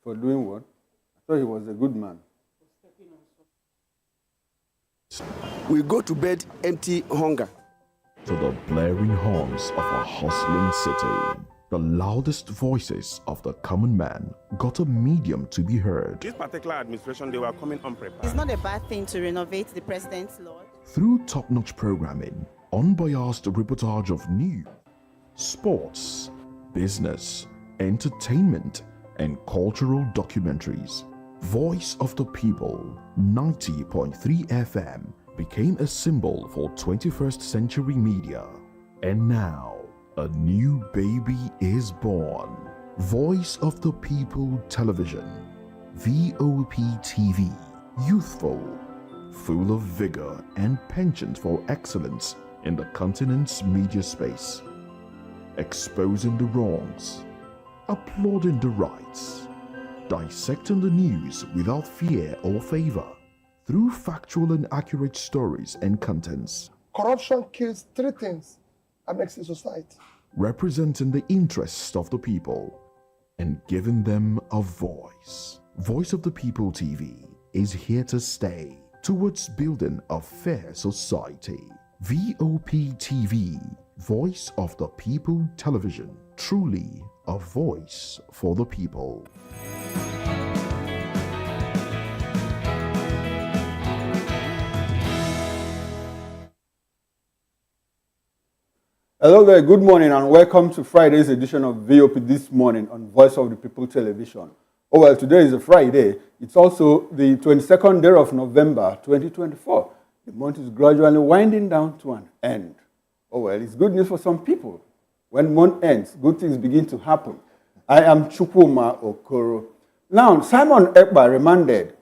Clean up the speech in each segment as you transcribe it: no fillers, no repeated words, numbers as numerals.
For doing what? I thought he was a good man. We go to bed empty hunger. To the blaring horns of a hustling city, the loudest voices of the common man got a medium to be heard. This particular administration, they were coming unprepared. It's not a bad thing to renovate the president's lawn. Through top-notch programming, unbiased reportage of news, sports, business, entertainment, and cultural documentaries, Voice of the People 90.3 FM became a symbol for 21st century media. And now, a new baby is born. Voice of the People Television, VOP TV, youthful, full of vigor and penchant for excellence in the continent's media space, exposing the wrongs, applauding the rights, dissecting the news without fear or favor, through factual and accurate stories and contents. Corruption kills three things that makes a society. Representing the interests of the people and giving them a voice. Voice of the People TV is here to stay towards building a fair society. VOP TV, Voice of the People Television, truly a voice for the people. Hello there, good morning and welcome to Friday's edition of VOP This Morning on Voice of the People Television. Oh well, today is a Friday. It's also the 22nd day of November 2024. The month is gradually winding down to an end. Oh well, it's good news for some people. When month ends, good things begin to happen. I am Chukwuma Okoro. Now, Simon Ekpa remanded.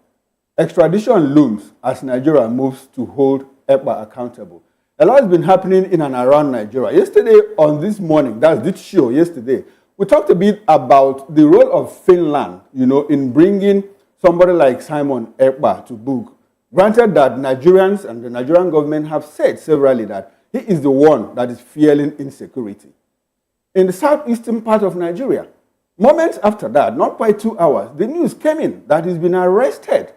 Extradition looms as Nigeria moves to hold Ekpa accountable. A lot has been happening in and around Nigeria. Yesterday, on this morning, that's this show yesterday, we talked a bit about the role of Finland, in bringing somebody like Simon Ekpa to book. Granted that Nigerians and the Nigerian government have said severally that he is the one that is fueling insecurity. In the southeastern part of Nigeria, moments after that, not quite 2 hours, the news came in that he's been arrested.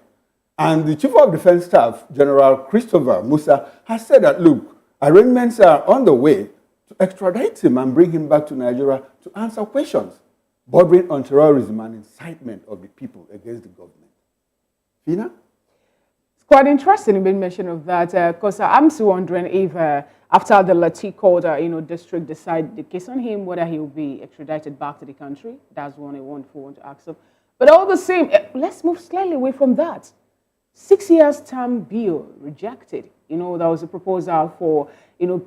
And the Chief of Defense Staff, General Christopher Musa, has said that, look, arrangements are on the way to extradite him and bring him back to Nigeria to answer questions bordering on terrorism and incitement of the people against the government. Fina? It's quite interesting you've been mentioning of that, because I'm still wondering if after the Lati district decide the case on him, whether he will be extradited back to the country. That's one I want to ask him. But all the same, let's move slightly away from that. 6 years term bill rejected. There was a proposal for,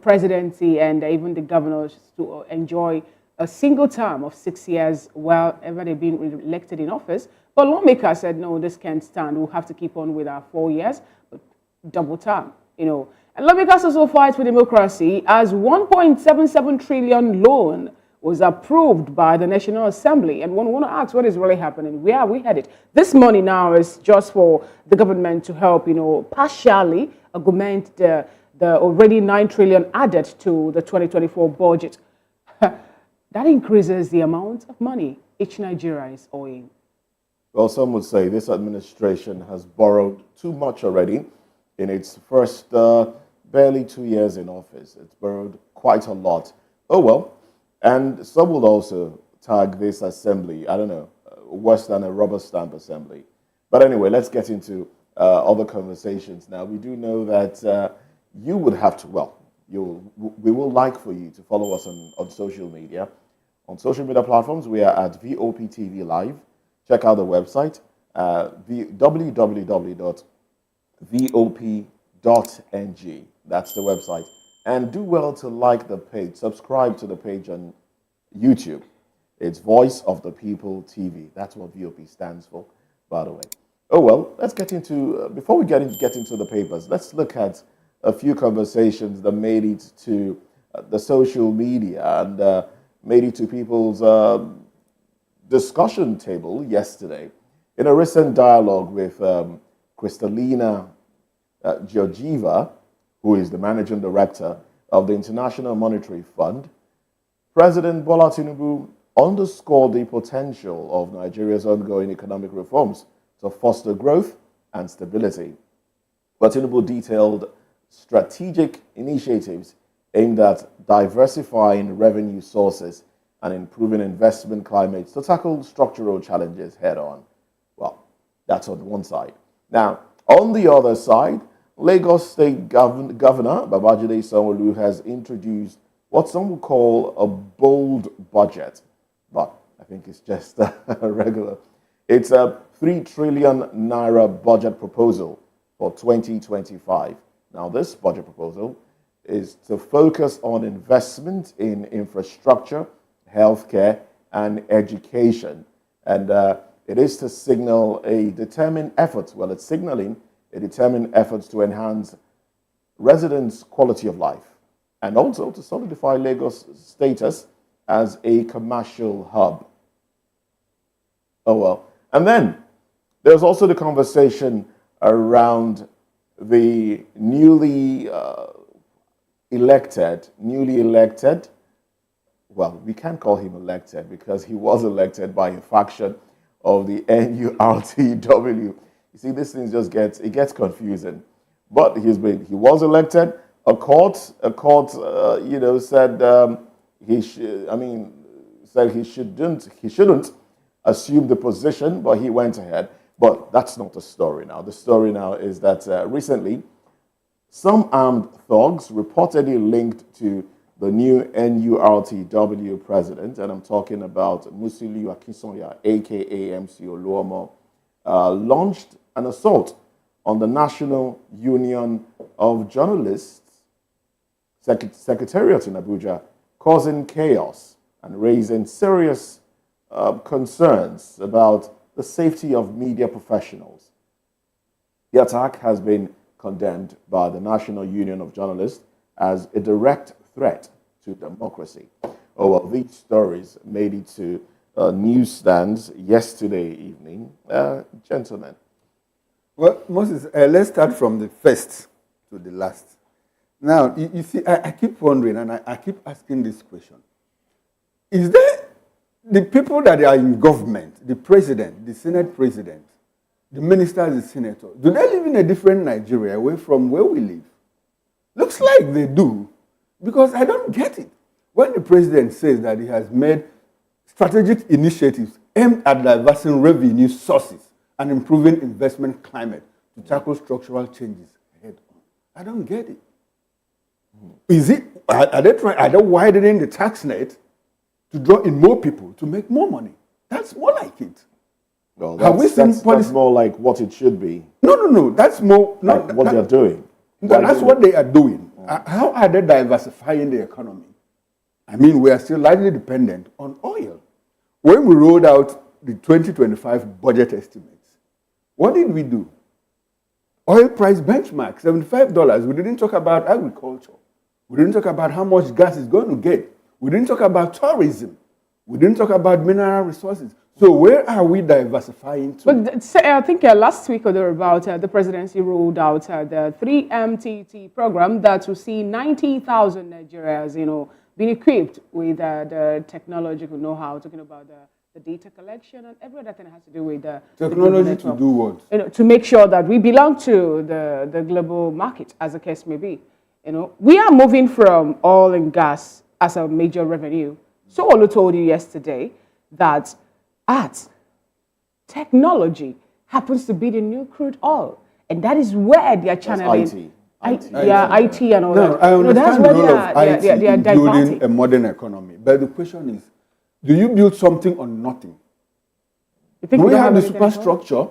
presidency and even the governors to enjoy a single term of 6 years while ever they've been elected in office. But lawmakers said, no, this can't stand. We'll have to keep on with our 4 years, but double term, And lawmakers also fight for democracy as 1.77 trillion loan was approved by the National Assembly. And one want to ask what is really happening. Where are we headed? This money now is just for the government to help, partially augment the already 9 trillion added to the 2024 budget. That increases the amount of money each Nigeria is owing. Well, some would say this administration has borrowed too much already in its first barely 2 years in office. It's borrowed quite a lot. Oh, well. And some will also tag this assembly, I don't know, worse than a rubber stamp assembly. But anyway, let's get into other conversations now. We do know that you would have to, we will like for you to follow us on social media. On social media platforms, we are at VOP TV Live. Check out the website, www.vop.ng. That's the website. And do well to like the page, subscribe to the page on YouTube. It's Voice of the People TV. That's what VOP stands for, by the way. Oh, well, let's get into, before we get into the papers, let's look at a few conversations that made it to the social media and made it to people's discussion table yesterday. In a recent dialogue with Kristalina Georgieva, who is the managing director of the International Monetary Fund, President Bola Tinubu underscored the potential of Nigeria's ongoing economic reforms to foster growth and stability. But Tinubu detailed strategic initiatives aimed at diversifying revenue sources and improving investment climates to tackle structural challenges head on. Well, that's on one side. Now, on the other side, Lagos State Governor Babajide Sanwo-Olu has introduced what some would call a bold budget, but I think it's just a regular. It's a 3 trillion naira budget proposal for 2025. Now, this budget proposal is to focus on investment in infrastructure, healthcare, and education. And it is to signal a determined effort, well, it's signaling a determined effort to enhance residents' quality of life and also to solidify Lagos' status as a commercial hub. Oh, well. And then there's also the conversation around the newly elected, well, we can't call him elected because he was elected by a faction of the NURTW. You see, this thing just gets confusing. But he was elected. A court, said he shouldn't assume the position, but he went ahead. But that's not the story now. The story now is that recently, some armed thugs reportedly linked to the new NURTW president, and I'm talking about Musiliu Akinsanya, aka MC Oluomo, launched an assault on the National Union of Journalists Secretariat in Abuja, causing chaos and raising serious concerns about the safety of media professionals. The attack has been condemned by the National Union of Journalists as a direct threat to democracy. Oh, well, these stories made it to newsstands yesterday evening. Gentlemen. Well, Moses, let's start from the first to the last. Now, you see, I keep wondering, and I keep asking this question. Is there the people that are in government, the president, the Senate president, the ministers, the senators, do they live in a different Nigeria away from where we live? Looks like they do, because I don't get it. When the president says that he has made strategic initiatives aimed at diversing revenue sources and improving investment climate to tackle structural changes head on, I don't get it. Is it, are they widening the tax net to draw in more people to make more money? That's more like it. Well, that's more like what it should be. No. That's more like what they're doing. That's what they are doing. How are they diversifying the economy? I mean, we are still largely dependent on oil. When we rolled out the 2025 budget estimates, what did we do? Oil price benchmark, $75. We didn't talk about agriculture. We didn't talk about how much gas is going to get. We didn't talk about tourism. We didn't talk about mineral resources. So where are we diversifying to? But I think last week or thereabout, the presidency rolled out the 3MTT program that will see 90,000 Nigerians, being equipped with the technological know-how, talking about the data collection and every other thing that has to do with the technology to do what? To make sure that we belong to the global market, as the case may be. We are moving from oil and gas as a major revenue. So Olu told you yesterday that technology happens to be the new crude oil. And that is where they are channeling. IT. IT and all that. I understand that's the where role of IT they are in building diverting. a modern economy. But the question is, do you build something on nothing? You think Do we don't have the anything at all? superstructure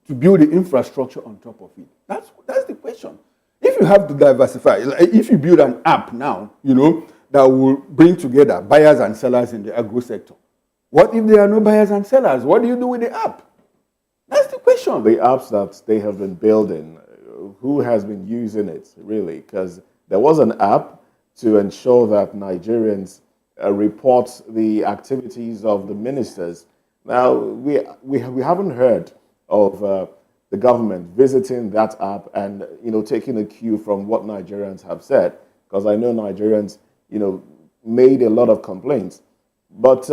to build the infrastructure on top of it? That's the question. If you have to diversify, like if you build an app now, that will bring together buyers and sellers in the agro sector, what if there are no buyers and sellers? What do you do with the app? That's the question. The apps that they have been building, who has been using it, really? Because there was an app to ensure that Nigerians report the activities of the ministers. Now, we haven't heard of the government visiting that app and, taking a cue from what Nigerians have said, because I know Nigerians, made a lot of complaints. But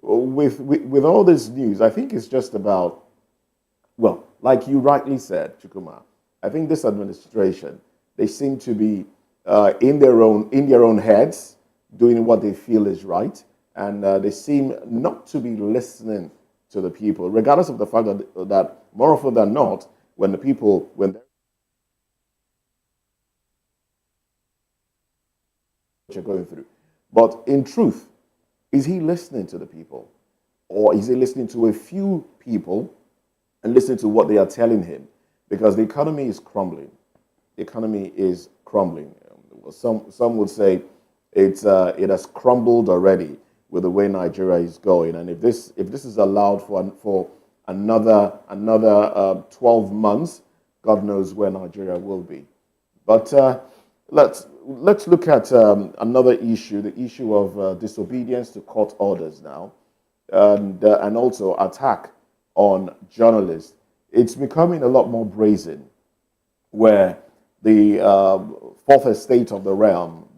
with all this news, I think it's just about, well, like you rightly said, Chukuma, I think this administration, they seem to be in their own heads, doing what they feel is right, and they seem not to be listening to the people, regardless of the fact that more often than not, when you're going through. But in truth, is he listening to the people? Or is he listening to a few people and listening to what they are telling him? Because the economy is crumbling. The economy is crumbling. Some would say it has crumbled already with the way Nigeria is going. And if this is allowed for another 12 months, God knows where Nigeria will be. But let's look at another issue, the issue of disobedience to court orders now, and also attack on journalists. It's becoming a lot more brazen, where the fourth estate of the realm,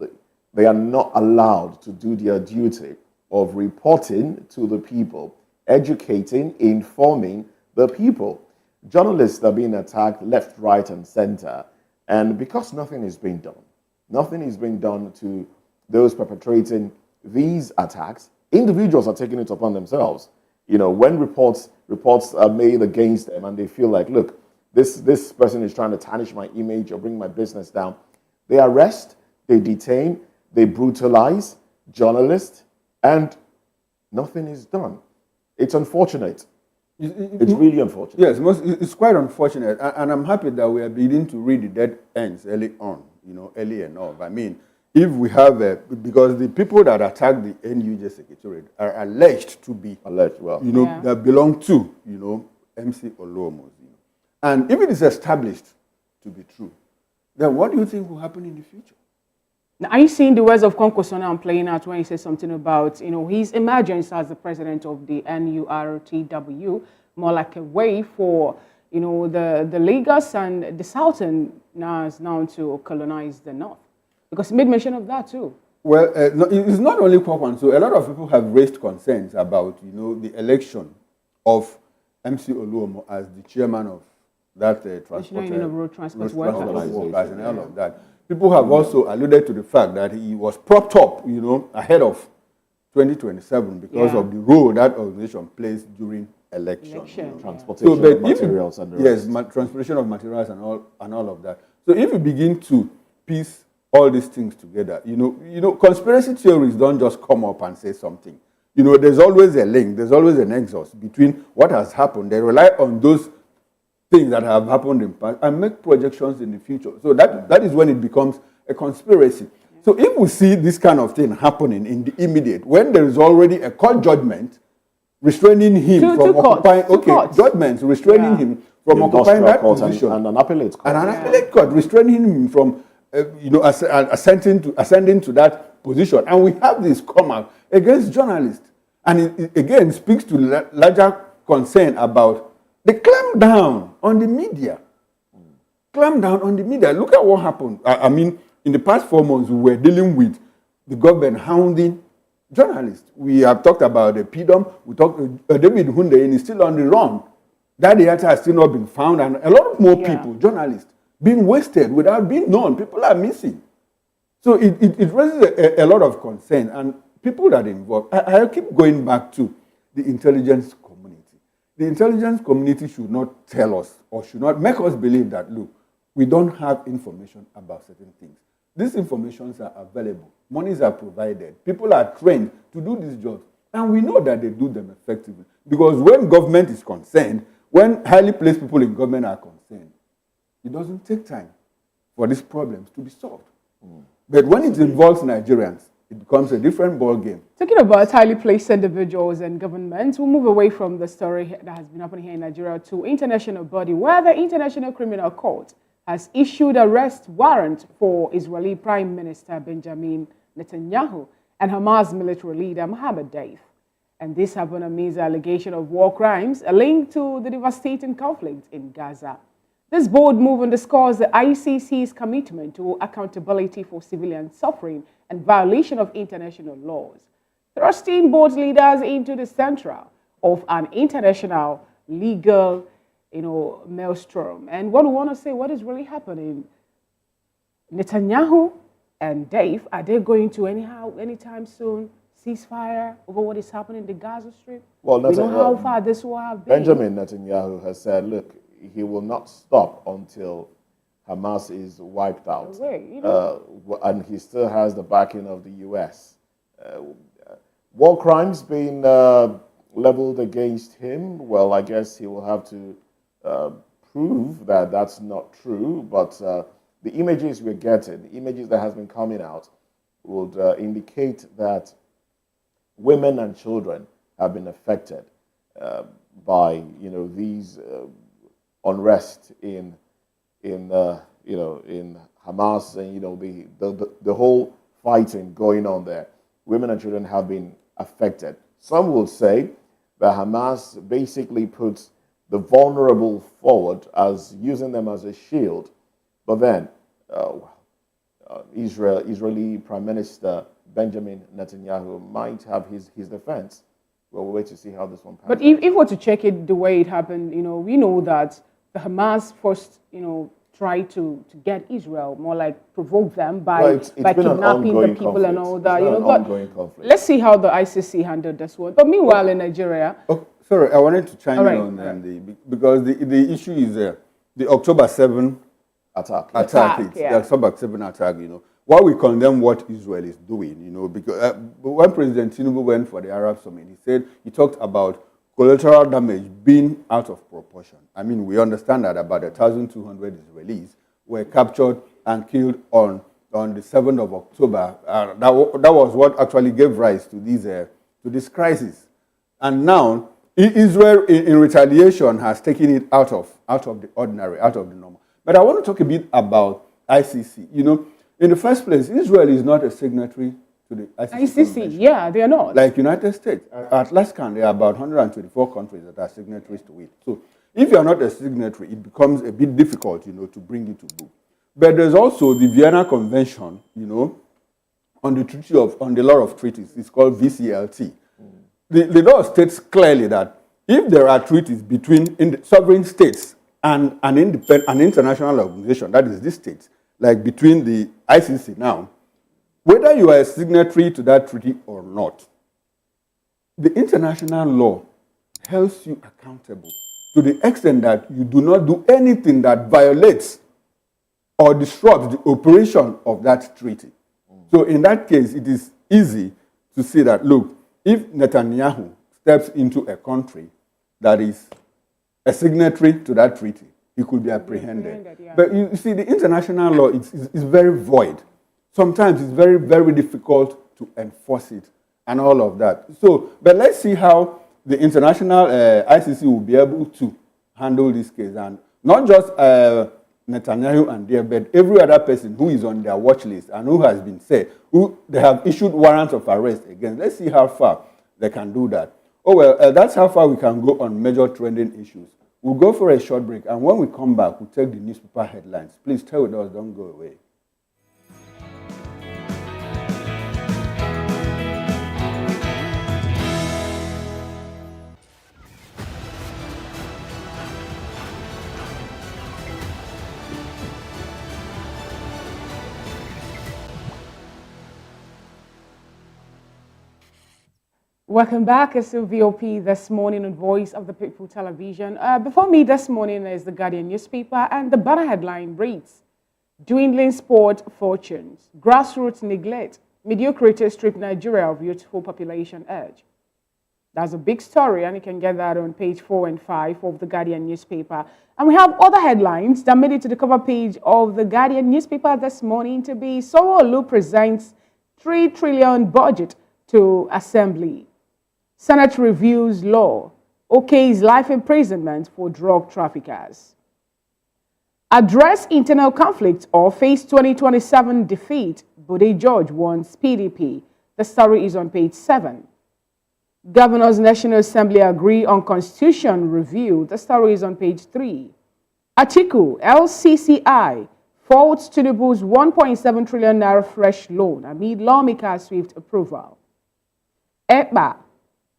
they are not allowed to do their duty of reporting to the people, educating, informing the people. Journalists are being attacked left, right, and center. And because nothing is being done to those perpetrating these attacks, individuals are taking it upon themselves. You know, when reports are made against them and they feel like, look, this person is trying to tarnish my image or bring my business down, they arrest, they detain, they brutalize journalists, and nothing is done. It's unfortunate. It's really unfortunate. Yes, it's quite unfortunate, and I'm happy that we are beginning to read the dead ends early on, early enough. I mean, if we have, because the people that attacked the NUJ Secretariat are alleged to be, that belong to, MC Oluomo. And if it is established to be true, then what do you think will happen in the future? Now, are you seeing the words of Kwankwaso playing out when he says something about, his emergence as the president of the NURTW, more like a way for, the Lagos and the Southern now to colonize the North? Because he made mention of that too. Well, no, it's not only Kwankwaso. A lot of people have raised concerns about, the election of MC Oluomo as the chairman of that Road Transport Workers and all of that. People have also alluded to the fact that he was propped up, ahead of 2027 because of the role that organization plays during election. Transportation of materials and the rest. Yes, transportation of materials and all of that. So if you begin to piece all these things together, conspiracy theories don't just come up and say something. There's always a link, there's always a nexus between what has happened. They rely on those things that have happened in the past and make projections in the future. So that is when it becomes a conspiracy. So if we see this kind of thing happening in the immediate, when there is already a court judgment restraining him from occupying, judgments restraining him from occupying that position, and an appellate court, and an appellate court restraining him from ascending to that position. And we have this come out against journalists, and it again speaks to larger concern about the clamp down on the media. Clamp down on the media. Look at what happened. I mean, in the past 4 months, we were dealing with the government hounding journalists. We have talked about the PDOM. We talked David Hundeyin is still on the run. That data has still not been found, and a lot more people, journalists, being wasted without being known. People are missing. So it raises a lot of concern, and people that are involved. I keep going back to the intelligence community. The intelligence community should not tell us or should not make us believe that, look, we don't have information about certain things. These informations are available. Monies are provided. People are trained to do these jobs. And we know that they do them effectively. Because when government is concerned, when highly placed people in government are concerned, it doesn't take time for these problems to be solved. But when it involves Nigerians, it becomes a different ball game. Talking about highly placed individuals and governments, we'll move away from the story that has been happening here in Nigeria to international body, where the International Criminal Court has issued arrest warrant for Israeli Prime Minister Benjamin Netanyahu and Hamas military leader Mohammed Deif. And this happened amidst allegation of war crimes linked to the devastating conflict in Gaza. This bold move underscores the ICC's commitment to accountability for civilian suffering and violation of international laws, thrusting both leaders into the center of an international legal, maelstrom. And what we want to say, what is really happening? Netanyahu and Dave, are they going to anytime soon ceasefire over what is happening in the Gaza Strip? Well, we know how far this will have been. Benjamin Netanyahu has said, look, he will not stop until Hamas is wiped out. And he still has the backing of the U.S. War crimes being leveled against him, well, I guess he will have to prove that that's not true. But the images we're getting, the images that has been coming out, would indicate that women and children have been affected by these unrest in Hamas and the whole fighting going on there. Women and children have been affected. Some will say that Hamas basically puts the vulnerable forward as using them as a shield. But then Israeli Prime Minister Benjamin Netanyahu might have his defense. Well, we'll wait to see how this one pans. But if we're to check it the way it happened, we know that the Hamas first, tried to get Israel, more like provoke them by kidnapping the people and all that. But let's see how the ICC handled this one. But meanwhile, in Nigeria... Oh, sorry, I wanted to chime in on that because the issue is the October 7 attack. The October 7 attack, While we condemn what Israel is doing, because when President Tinubu went for the Arab Summit, he talked about collateral damage being out of proportion. I mean, we understand that about 1,200 Israelis were captured and killed on the 7th of October. That was what actually gave rise to this crisis. And now, Israel, in retaliation, has taken it out of the ordinary, out of the normal. But I want to talk a bit about ICC. In the first place, Israel is not a signatory to the ICC. Yeah, they are not. Like United States. At last count, there are about 124 countries that are signatories to it. So if you are not a signatory, it becomes a bit difficult, to bring it to book. But there's also the Vienna Convention, on the law of treaties. It's called VCLT. The law states clearly that if there are treaties between sovereign states and an international organization, that is this state, like between the ICC now, whether you are a signatory to that treaty or not, the international law holds you accountable to the extent that you do not do anything that violates or disrupts the operation of that treaty. So in that case, it is easy to see that, look, if Netanyahu steps into a country that is a signatory to that treaty, he could be apprehended. But you see, the international law is very void. Sometimes it's very, very difficult to enforce it and all of that. So, but let's see how the international ICC will be able to handle this case. And not just Netanyahu and there, but every other person who is on their watch list and who has been said, who they have issued warrants of arrest against. Let's see how far they can do that. Oh, well, that's how far we can go on major trending issues. We'll go for a short break, and when we come back, we'll take the newspaper headlines. Please stay with us, don't go away. Welcome back. It's VOP this morning on Voice of the People Television. Before me this morning is the Guardian newspaper, and the banner headline reads, Dwindling sport fortunes, grassroots neglect, mediocrity strip Nigeria of youthful population urge. That's a big story, and you can get that on page 4 and 5 of the Guardian newspaper. And we have other headlines that made it to the cover page of the Guardian newspaper this morning to be Sanwo-Olu presents 3 trillion budget to Assembly. Senate reviews law, okays life imprisonment for drug traffickers. Address internal conflict or face 2027 defeat, Bode George warns PDP. The story is on page 7. Governors National Assembly agree on constitution review. The story is on page 3. Atiku, LCCI, faults Tinubu's 1.7 trillion naira fresh loan amid lawmakers' swift approval. Ekpa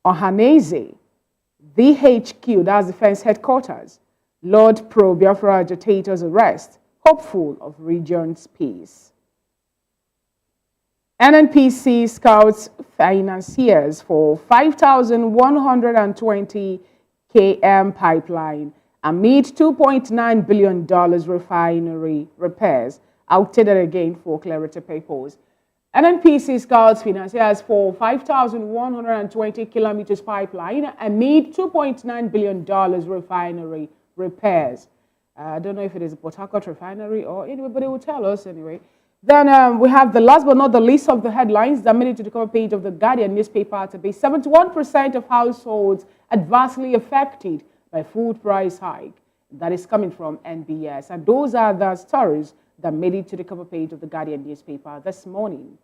Remanded, DHQ, that's Defense Headquarters, Lord pro-Biafra agitators arrest, hopeful of region's peace. NNPC scouts financiers for 5,120 km pipeline amid $2.9 billion refinery repairs, outdated again for clarity purposes. NNPC scouts financiers for 5,120 kilometers pipeline amid $2.9 billion refinery repairs. I don't know if it is a Port Harcourt refinery or anyway, but it will tell us anyway. Then we have the last but not the least of the headlines that made it to the cover page of the Guardian newspaper today. 71% of households adversely affected by food price hike. That is coming from NBS. And those are the stories that made it to the cover page of the Guardian newspaper this morning.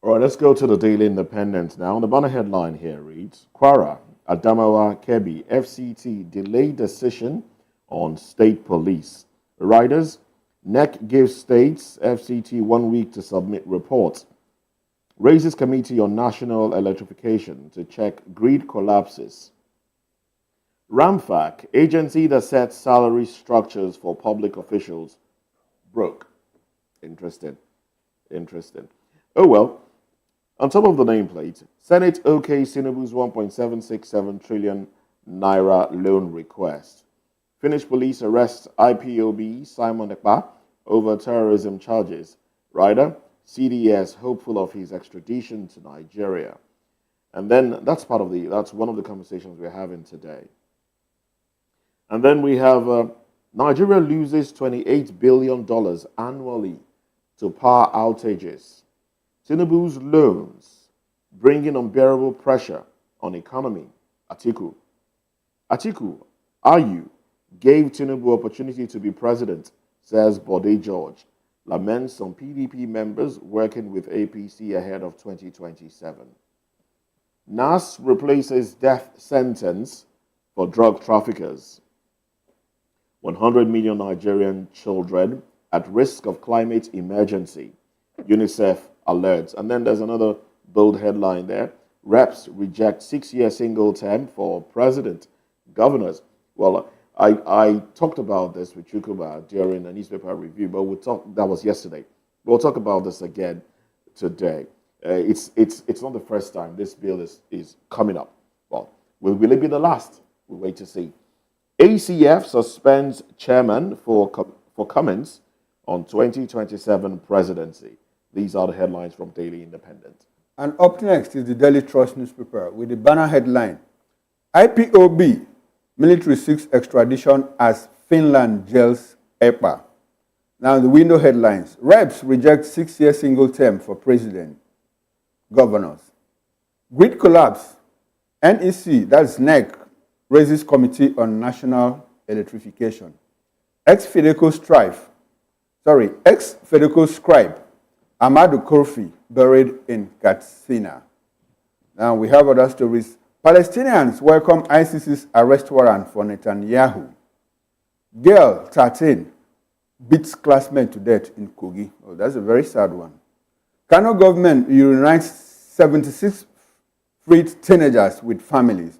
All right, let's go to the Daily Independent now. The banner headline here reads, Kwara, Adamawa, Kebbi, FCT delayed decision on state police. Riders, NEC gives states FCT 1 week to submit reports. Raises committee on national electrification to check grid collapses. RAMFAC, agency that sets salary structures for public officials, broke. Interesting. Oh well. On top of the nameplate, Senate OK Tinubu's 1.767 trillion naira loan request. Finnish police arrest IPOB Simon Ekpa over terrorism charges. Rider, CDS hopeful of his extradition to Nigeria. And then that's one of the conversations we're having today. And then we have Nigeria loses $28 billion annually to power outages. Tinubu's loans bringing unbearable pressure on economy. Atiku, Ayu gave Tinubu opportunity to be president, says Bode George. Laments some PDP members working with APC ahead of 2027. NAS replaces death sentence for drug traffickers. 100 million Nigerian children at risk of climate emergency. UNICEF alerts. And then there's another bold headline there. Reps reject 6-year single term for president. Governors. Well, I talked about this with Chukwuba during a newspaper review, but that was yesterday. We'll talk about this again today. It's not the first time this bill is coming up. Well, will it be the last? We'll wait to see. ACF suspends chairman for comments on 2027 presidency. These are the headlines from Daily Independent. And up next is the Daily Trust newspaper with the banner headline, IPOB, military seeks extradition as Finland jails Ekpa. Now the window headlines, Reps reject 6-year single term for president. Governors. Grid collapse, NEC, that's NEC, raises committee on national electrification. Ex-Fedeco scribe, Amadou Kofi, buried in Katsina. Now we have other stories. Palestinians welcome ICC's arrest warrant for Netanyahu. Girl, 13, beats classmate to death in Kogi. Oh, that's a very sad one. Kano government reunites 76 freed teenagers with families.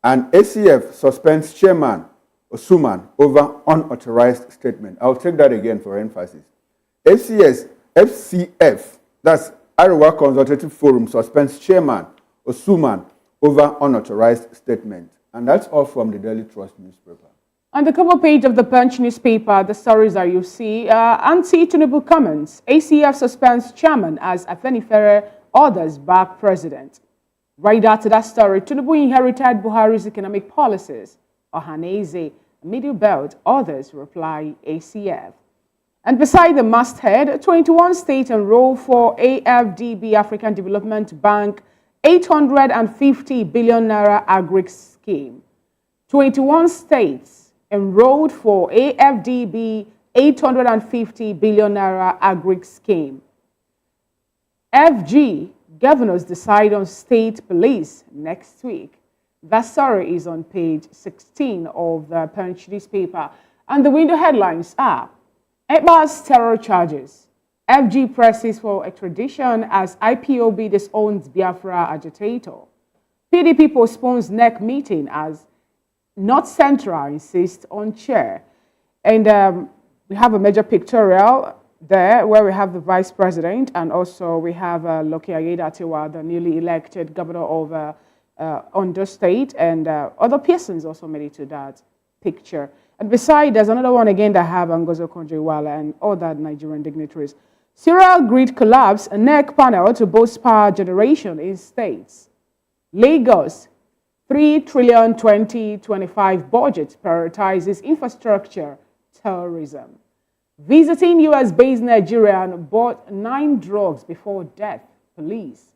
And ACF suspends chairman Osuman over unauthorized statement. I'll take that again for emphasis. FCF, that's Arewa Consultative Forum, suspends chairman Osuman over unauthorized statement. And that's all from the Daily Trust newspaper. On the cover page of the Punch newspaper, the stories are you see. Anti-Tinubu comments. ACF suspends chairman as Afenifere orders back president. Right after that story, Tinubu inherited Buhari's economic policies. Ohaneze, Middle Belt, others reply ACF. And beside the masthead, 21 states enroll for AFDB, African Development Bank, 850 billion naira agri scheme. 21 states enrolled for AFDB, 850 billion naira agri scheme. FG, governors decide on state police next week. That story is on page 16 of the Punch newspaper. And the window headlines are, Ekpa's terror charges. FG presses for extradition as IPOB disowns Biafra agitator. PDP postpones NEC meeting as North Central insists on chair. And we have a major pictorial there where we have the vice president, and also we have Loki Ayedatiwa, the newly elected governor of Ondo State, and other persons also made it to that picture. And beside, there's another one again that have Ngozo Konjo-Iweala and other Nigerian dignitaries. Serial grid collapse, a NEC panel to boost power generation in states. Lagos, 3 trillion 2025 budget prioritizes infrastructure, tourism. Visiting US-based Nigerian bought 9 drugs before death, police.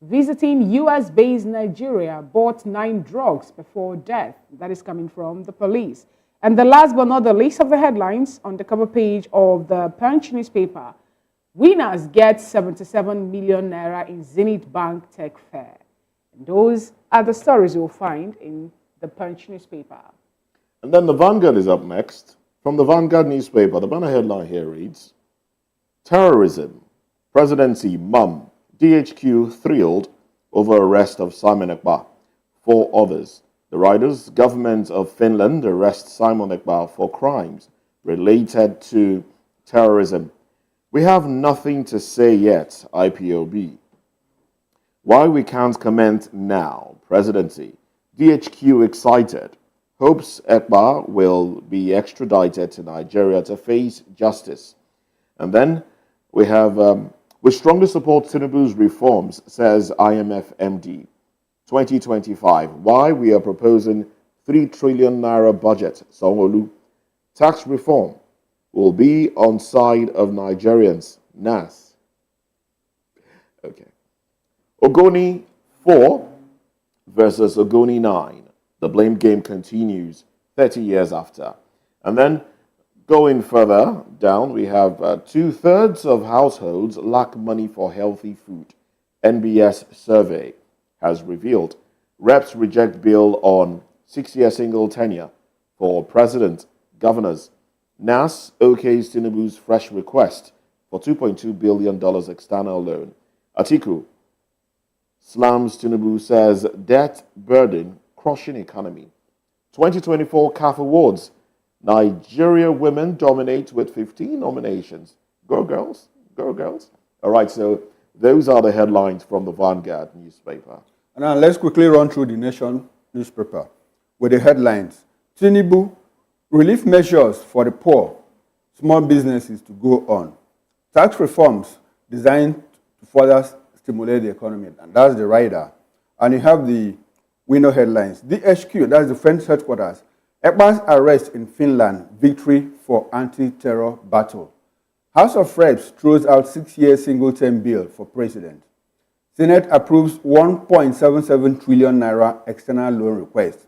Visiting US-based Nigeria bought 9 drugs before death. That is coming from the police. And the last but not the least of the headlines on the cover page of the Punch newspaper. Winners get 77 million naira in Zenith Bank Tech Fair. And those are the stories you'll find in the Punch newspaper. And then the Vanguard is up next. From the Vanguard newspaper, the banner headline here reads, Terrorism, Presidency Mum, DHQ thrilled over arrest of Simon Ekpa. 4 others. The riders, government of Finland arrest Simon Ekpa for crimes related to terrorism. We have nothing to say yet, IPOB. Why we can't comment now, Presidency. DHQ excited. Hopes Ekpa will be extradited to Nigeria to face justice. And then we have, we strongly support Tinubu's reforms, says IMF MD. 2025, why we are proposing 3 trillion naira budget, Sanwo-Olu. Tax reform will be on side of Nigerians, NAS. Okay. Ogoni 4 versus Ogoni 9. The blame game continues 30 years after. And then going further down, we have 2/3 of households lack money for healthy food. NBS survey has revealed. Reps reject bill on 6-year single tenure for president, governors. NAS okays Tinubu's fresh request for $2.2 billion external loan. Atiku slams Tinubu, says debt burden crushing economy. 2024 CAF Awards. Nigeria women dominate with 15 nominations. Go girls, go girls. All right, so those are the headlines from the Vanguard newspaper. And now let's quickly run through the Nation newspaper with the headlines. Tinubu, relief measures for the poor, small businesses to go on. Tax reforms designed to further stimulate the economy. And that's the rider. And you have the window headlines. DHQ, that's the French headquarters. Ekpa's arrest in Finland, victory for anti-terror battle. House of Reps throws out 6-year single-term bill for president. Senate approves 1.77 trillion naira external loan request.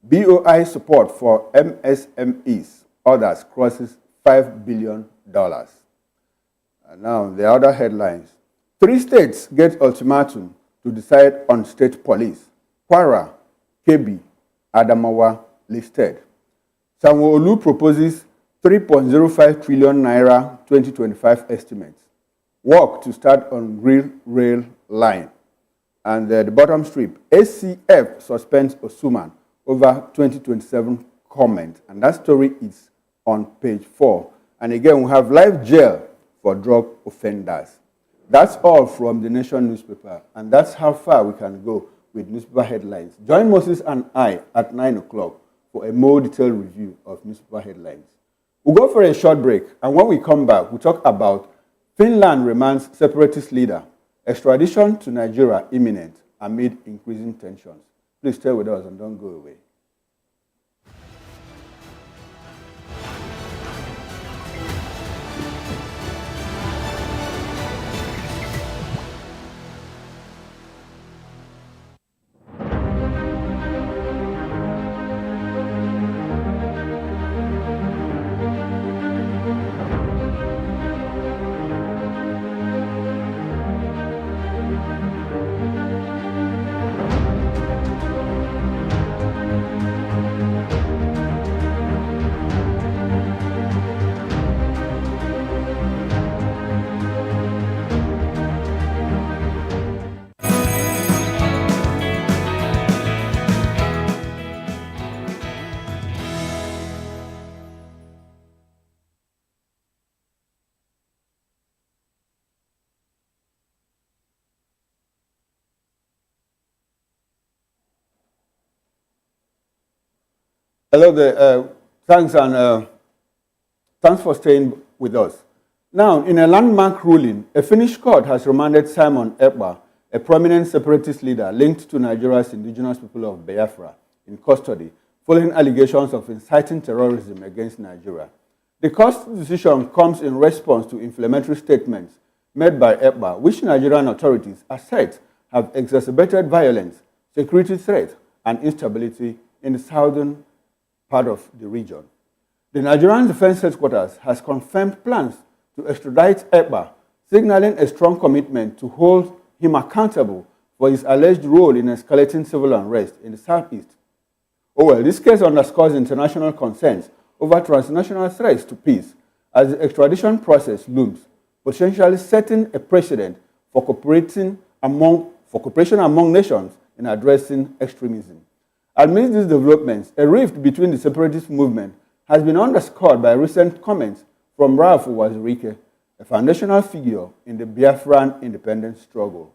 BOI support for MSMEs, others crosses $5 billion. And now the other headlines. 3 states get ultimatum to decide on state police. Kwara, Kebbi, Adamawa listed. Sanwo-Olu proposes 3.05 trillion naira 2025 estimates. Work to start on rail line. And the bottom strip, ACF suspends Osuman over 2027 comment. And that story is on page 4. And again, we have live jail for drug offenders. That's all from the Nation newspaper. And that's how far we can go with newspaper headlines. Join Moses and I at 9 o'clock for a more detailed review of newspaper headlines. We'll go for a short break. And when we come back, we'll talk about Finland remands separatist leader. Extradition to Nigeria imminent amid increasing tensions. Please stay with us and don't go away. Hello there. Thanks for staying with us. Now, in a landmark ruling, a Finnish court has remanded Simon Ekpa, a prominent separatist leader linked to Nigeria's indigenous people of Biafra, in custody, following allegations of inciting terrorism against Nigeria. The court's decision comes in response to inflammatory statements made by Ekpa, which Nigerian authorities assert have exacerbated violence, security threats, and instability in the southern part of the region. The Nigerian Defense Headquarters has confirmed plans to extradite Ekpa, signaling a strong commitment to hold him accountable for his alleged role in escalating civil unrest in the southeast. Oh well, this case underscores international concerns over transnational threats to peace as the extradition process looms, potentially setting a precedent for cooperation among nations in addressing extremism. Amidst these developments, a rift between the separatist movement has been underscored by recent comments from Ralph Wazirike, a foundational figure in the Biafran independence struggle.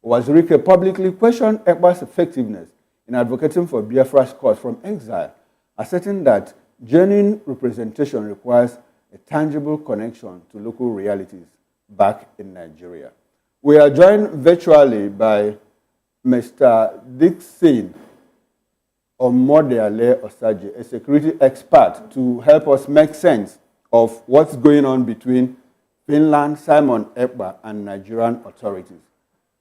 Wazirike publicly questioned Ekpa's effectiveness in advocating for Biafra's cause from exile, asserting that genuine representation requires a tangible connection to local realities back in Nigeria. We are joined virtually by Mr. Dixon Omodeale Osaje, a security expert, to help us make sense of what's going on between Finland, Simon Ekpa, and Nigerian authorities.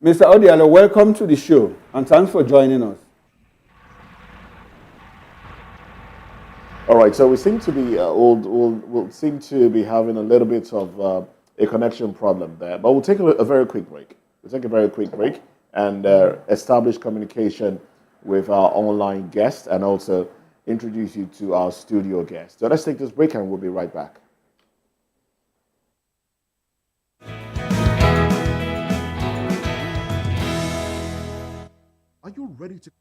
Mr. Odeale, welcome to the show, and thanks for joining us. All right, so we seem to be we'll seem to be having a little bit of a connection problem there, but we'll take a very quick break. We'll take a very quick break and establish communication with our online guest and also introduce you to our studio guest. So let's take this break and we'll be right back. Are you ready to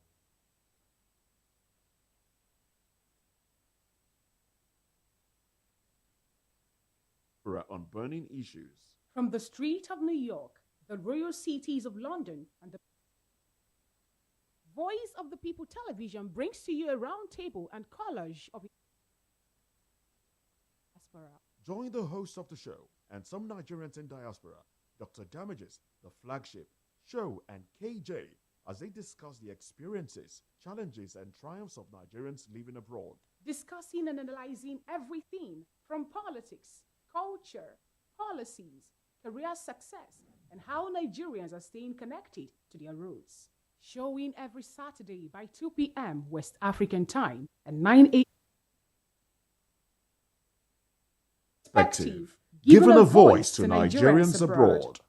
on burning issues? From the street of New York, the royal cities of London, and the Voice of the People television brings to you a round table and collage of diaspora. Join the host of the show and some Nigerians in diaspora, Dr. Damages, the flagship, Show, and KJ, as they discuss the experiences, challenges, and triumphs of Nigerians living abroad. Discussing and analyzing everything from politics, culture, policies, career success, and how Nigerians are staying connected to their roots. Showing every Saturday by 2 p.m. West African time and 9 a.m. Perspective, giving a voice to Nigerians abroad.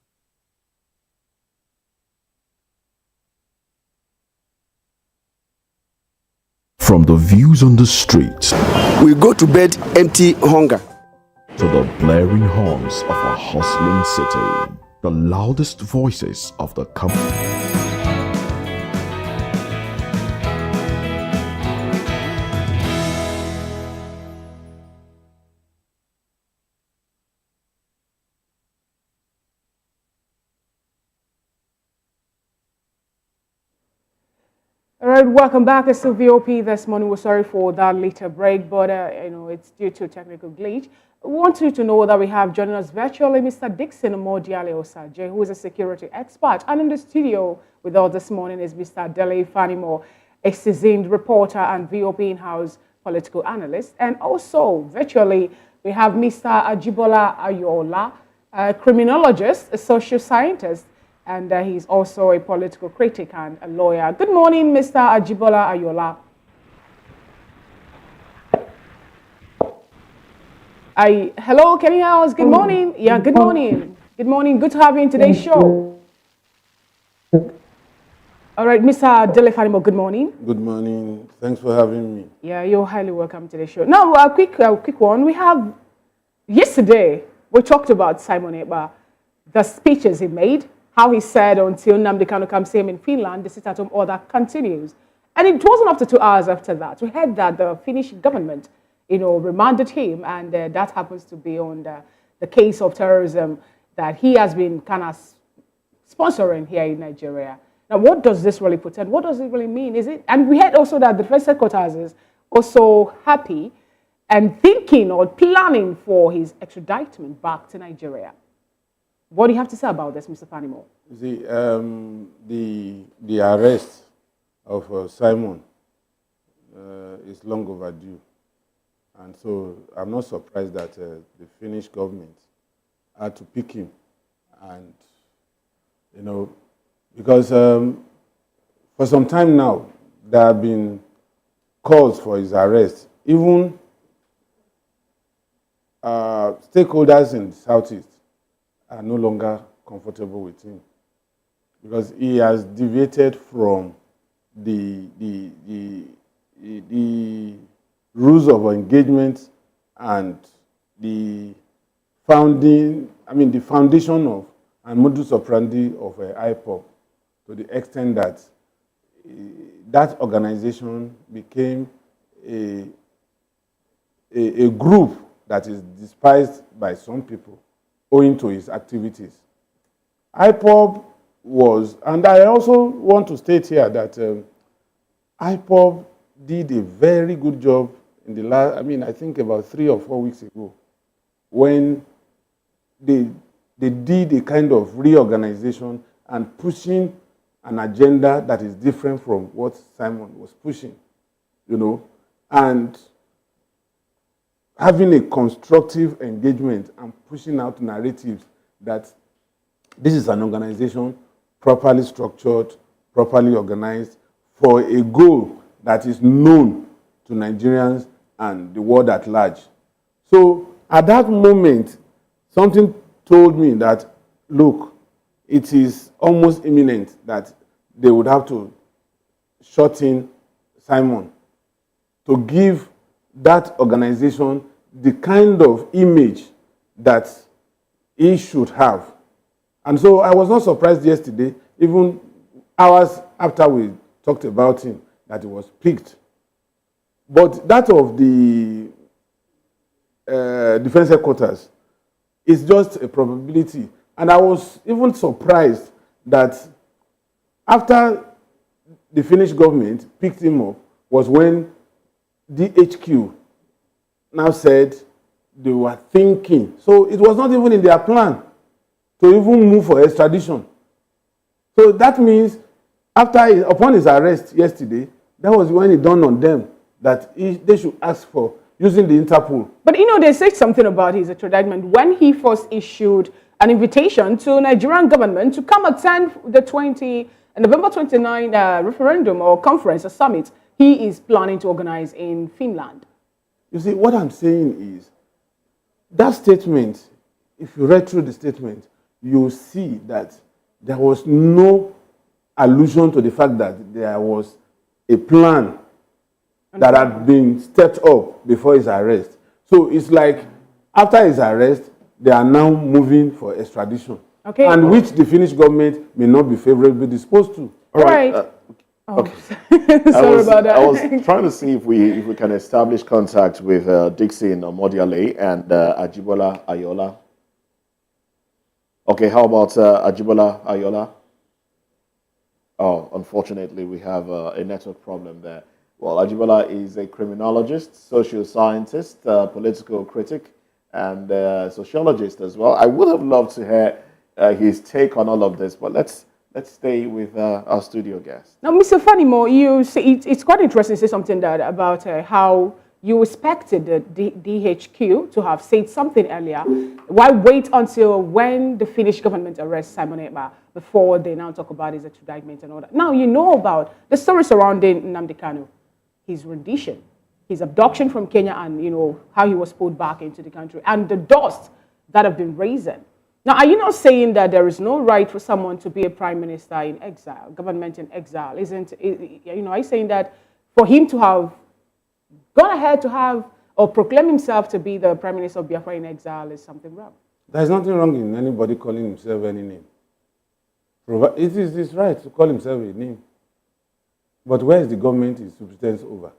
From the views on the street We go to bed empty hunger. to the blaring horns of a hustling city, the loudest voices of the country. All right, welcome back. It's still VOP this morning. We're sorry for that later break, but it's due to a technical glitch. I want you to know that we have joining us virtually Mr. Dixon Omodeale Osaje, who is a security expert. And in the studio with us this morning is Mr. Dele Fanimo, a seasoned reporter and VOP in-house political analyst. And also virtually, we have Mr. Ajibola Ayola, a criminologist, a social scientist, and he's also a political critic and a lawyer. Good morning, Mr. Ajibola Ayola. Hello, can you hear us? Good morning. Yeah, good morning. Good morning. Good to have you in today's show. All right, Mr. Dele Fanimo, good morning. Good morning. Thanks for having me. Yeah, you're highly welcome to the show. Now, a quick one. We have, yesterday, we talked about Simon Ekpa, the speeches he made, how he said until Nnamdi Kanu comes home in Finland, the sit-at-home order continues. And it wasn't up to 2 hours after that. We heard that the Finnish government, remanded him, and that happens to be on the case of terrorism that he has been kind of sponsoring here in Nigeria. Now, what does this really portend? What does it really mean? And we heard also that the defense headquarters also happy and thinking or planning for his extradition back to Nigeria. What do you have to say about this, Mr. Fanimo? The arrest of Simon is long overdue. And so I'm not surprised that the Finnish government had to pick him. And, because for some time now, there have been calls for his arrest. Even stakeholders in the Southeast are no longer comfortable with him because he has deviated from the rules of engagement and the foundation of and modus operandi of IPOB to the extent that that organization became a group that is despised by some people owing to his activities. IPOB was, and I also want to state here that IPOB did a very good job in the last, I think about 3 or 4 weeks ago, when they did a kind of reorganization and pushing an agenda that is different from what Simon was pushing, and having a constructive engagement and pushing out narratives that this is an organization properly structured, properly organized for a goal that is known to Nigerians and the world at large. So at that moment, something told me that, look, it is almost imminent that they would have to shut in Simon to give that organization the kind of image that he should have. And so I was not surprised yesterday, even hours after we talked about him, that he was picked. But that of the defense headquarters is just a probability. And I was even surprised that after the Finnish government picked him up was when DHQ now said they were thinking. So it was not even in their plan to even move for extradition. So that means upon his arrest yesterday, that was when it dawned on them that they should ask for using the Interpol. But they said something about his extradition when he first issued an invitation to Nigerian government to come attend the November 29 referendum or conference, a summit he is planning to organize in Finland. You see, what I'm saying is, that statement, if you read through the statement, you'll see that there was no allusion to the fact that there was a plan that had been stepped up before his arrest. So it's like, after his arrest, they are now moving for extradition. Okay. And which the Finnish government may not be favorably disposed to. All right. Okay. Sorry about that. I was trying to see if we can establish contact with Dixon Omodiale and Ajibola Ayola. Okay, how about Ajibola Ayola? Oh, unfortunately, we have a network problem there. Well, Ajibola is a criminologist, social scientist, political critic, and sociologist as well. I would have loved to hear his take on all of this, but let's stay with our studio guest. Now, Mr. Fanimo, you say it's quite interesting to say something about how you expected the DHQ to have said something earlier. Why wait until when the Finnish government arrests Simon Ekpa before they now talk about his extradition and all that? Now you know about the story surrounding Nnamdi Kanu, his rendition, his abduction from Kenya, and how he was pulled back into the country, and the dust that have been raising. Now, are you not saying that there is no right for someone to be a prime minister in exile, government in exile? Are you saying that for him to have gone ahead to have or proclaim himself to be the prime minister of Biafra in exile is something wrong? There's nothing wrong in anybody calling himself any name. It is his right to call himself a name. But where is the government his subsistence over?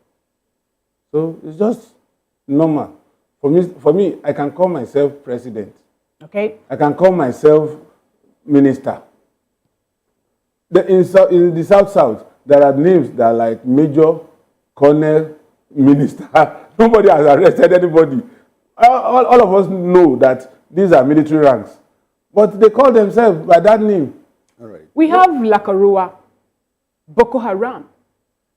So it's just normal. For me, I can call myself president. Okay. I can call myself minister. In the South, there are names that are like major, colonel, minister. Nobody has arrested anybody. All of us know that these are military ranks. But they call themselves by that name. All right. We have Lakarua, Boko Haram,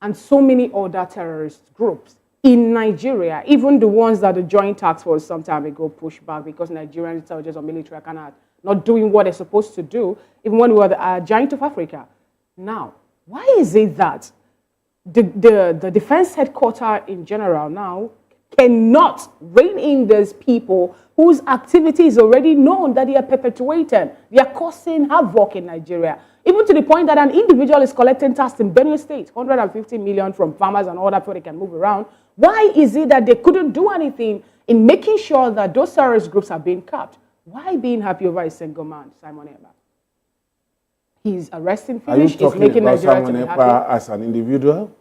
and so many other terrorist groups in Nigeria, even the ones that the Joint Task Force some time ago pushed back because Nigerian intelligence or military are not doing what they're supposed to do, even when we were the giant of Africa. Now, why is it that the defense headquarters in general now cannot rein in those people whose activity is already known that they are perpetuating? They are causing havoc in Nigeria, even to the point that an individual is collecting tax in Benue State, 150 million from farmers and all that before they can move around. Why is it that they couldn't do anything in making sure that those terrorist groups are being capped? Why being happy over a single man, Simon Ekpa? He's arresting finish, he's making Nigeria to be happy. Are you talking about Simon Ekpa as an individual,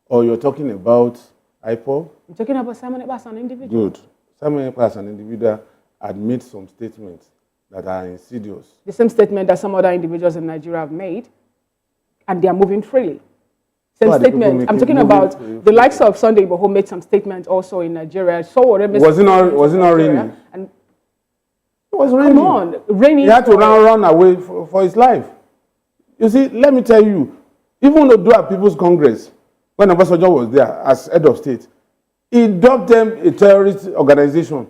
or you're talking about IPOB? I'm talking about Simon Ekpa as an individual. Good. Simon Ekpa as an individual had made some statements that are insidious. The same statement that some other individuals in Nigeria have made, and they are moving freely. Same statement. I'm talking about the likes of Sunday Igboho made some statements also in Nigeria. So was it not raining? And it was raining. Come on, raining. He had to run away for his life. You see, let me tell you, even though Odua People's Congress, when Obasanjo was there as head of state, he dubbed them a terrorist organization.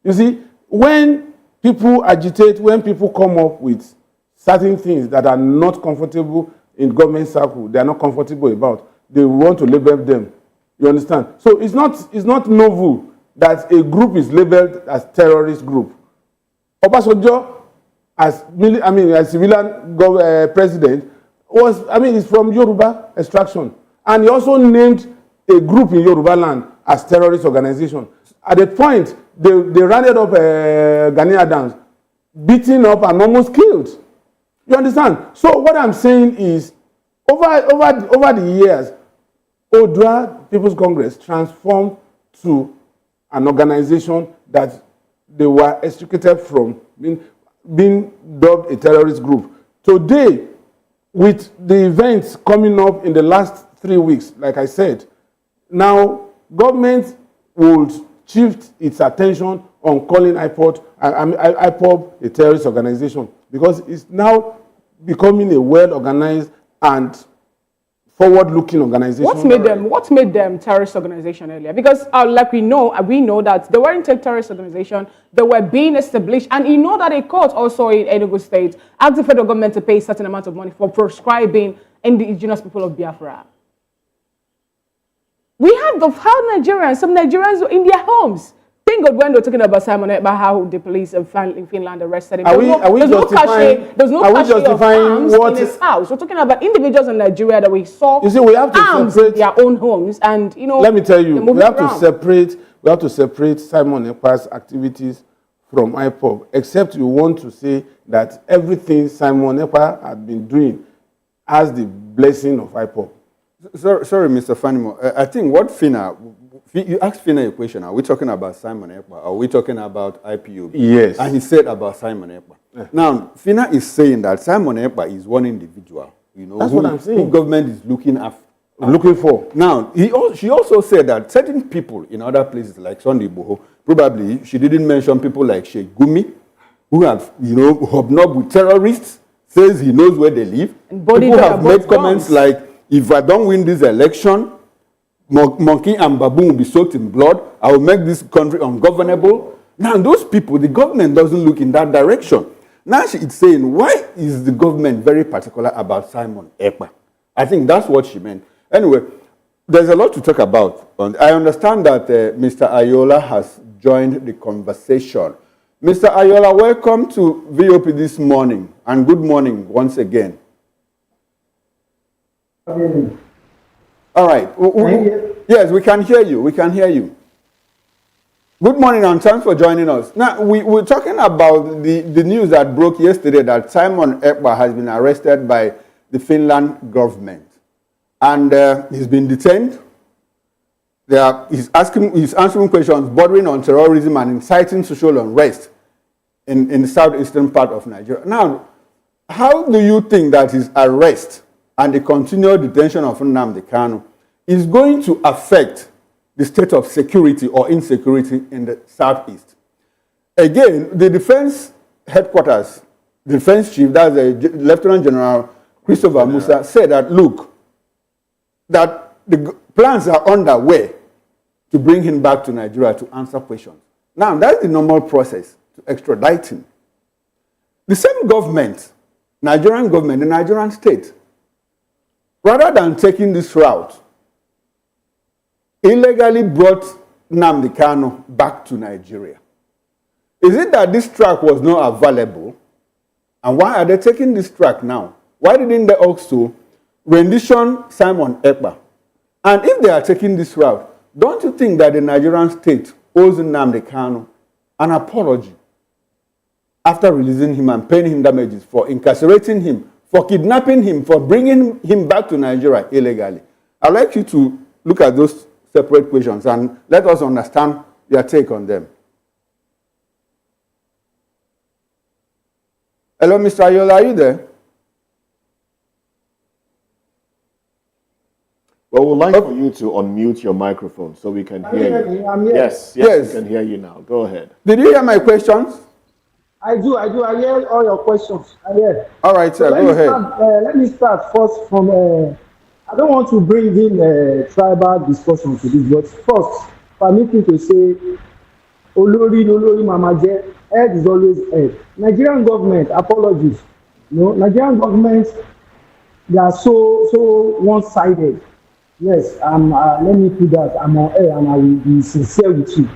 You see, when people agitate, when people come up with certain things that are not comfortable in government circle, they are not comfortable about, they want to label them. You understand? So it's not novel that a group is labeled as terrorist group. Obasanjo, as civilian president, is from Yoruba extraction. And he also named a group in Yoruba land as terrorist organization. At a point, they rounded up Gani Adams, beaten up and almost killed. You understand? So what I'm saying is, over the years, Odua People's Congress transformed to an organization that they were extricated from being dubbed a terrorist group. Today, with the events coming up in the last 3 weeks, like I said, now government would shift its attention on calling IPOB a terrorist organization because it's now becoming a well-organized and forward-looking organization. What made them terrorist organization earlier? Because like we know that they weren't a terrorist organization. They were being established, and you know that a court also in Enugu State asked the federal government to pay a certain amount of money for proscribing indigenous people of Biafra. We have how some Nigerians were in their homes. Thank God when they're talking about Simon Ekpa, how the police in Finland arrested him. There's no cachet of arms in his house. We're talking about individuals in Nigeria that we saw arms in their own homes, and let me tell you, we have to separate Simon Ekpa's activities from IPOB, except you want to say that everything Simon Ekpa had been doing has the blessing of IPOB. Sorry, Mr. Fanimo. I think what you asked Fina a question. Are we talking about Simon Ekpa? Or are we talking about IPOB? Yes. And he said about Simon Ekpa. Yeah. Now, Fina is saying that Simon Ekpa is one individual. That's what I'm saying. Who government is looking for. Now, she also said that certain people in other places like Sunday Igboho, probably she didn't mention people like Sheikh Gumi, who have hobnobbed with terrorists, says he knows where they live. People have made comments like, if I don't win this election, monkey and baboon will be soaked in blood. I will make this country ungovernable. Now, those people, the government doesn't look in that direction. Now she's saying, why is the government very particular about Simon Ekpa? I think that's what she meant. Anyway, there's a lot to talk about. I understand that Mr. Ayola has joined the conversation. Mr. Ayola, welcome to VOP this morning, and good morning once again. All right. Yes, we can hear you. We can hear you. Good morning and thanks for joining us. Now, we're talking about the news that broke yesterday that Simon Ekpa has been arrested by the Finland government. And he's been detained. He's answering questions bordering on terrorism and inciting social unrest in the southeastern part of Nigeria. Now, how do you think that his arrest and the continued detention of Nnamdi Kanu is going to affect the state of security or insecurity in the Southeast. Again, the defense headquarters, the defense chief, that's Lieutenant General Christopher Musa, said that, look, that the plans are underway to bring him back to Nigeria to answer questions. Now, that's the normal process to extradite him. The same government, Nigerian government, the Nigerian state, rather than taking this route, illegally brought Nnamdi Kanu back to Nigeria. Is it that this track was not available? And why are they taking this track now? Why didn't they also rendition Simon Ekpa? And if they are taking this route, don't you think that the Nigerian state owes Nnamdi Kanu an apology after releasing him and paying him damages for incarcerating him, for kidnapping him, for bringing him back to Nigeria illegally? I'd like you to look at those separate questions and let us understand your take on them. Hello, Mr. Ayola, are you there? Well, we'd like for you to unmute your microphone so we can hear you. I'm here. Yes, we can hear you now. Go ahead. Did you hear my questions? I do. I hear all your questions. I hear. All right, sir, go ahead. Let me start first from, I don't want to bring in tribal discussion to this, but first, permit me to say, Olori Mamaje, head is always head. Nigerian government, apologies. Nigerian government, they are so one-sided. Yes, let me put that. I'm on air and I will be sincere with you.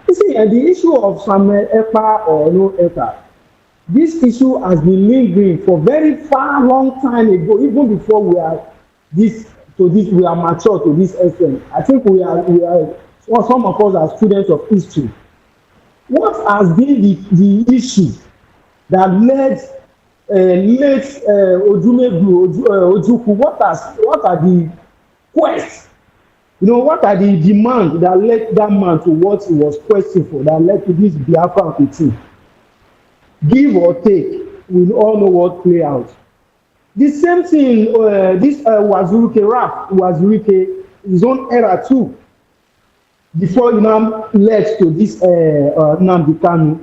You see, the issue of Samuel Ekpa or no Ekpa, this issue has been lingering for very far long time ago, even before we are mature to this extent. I think we are well, some of us are students of history. What has been the issue that led Ojukwu? What are the quests? What are the demands that led that man to what he was questioned for, that led to this Biafra petite? Give or take, we all know what play out. The same thing, this Wazirike, his own era too, before led to this Nnamdi Kanu.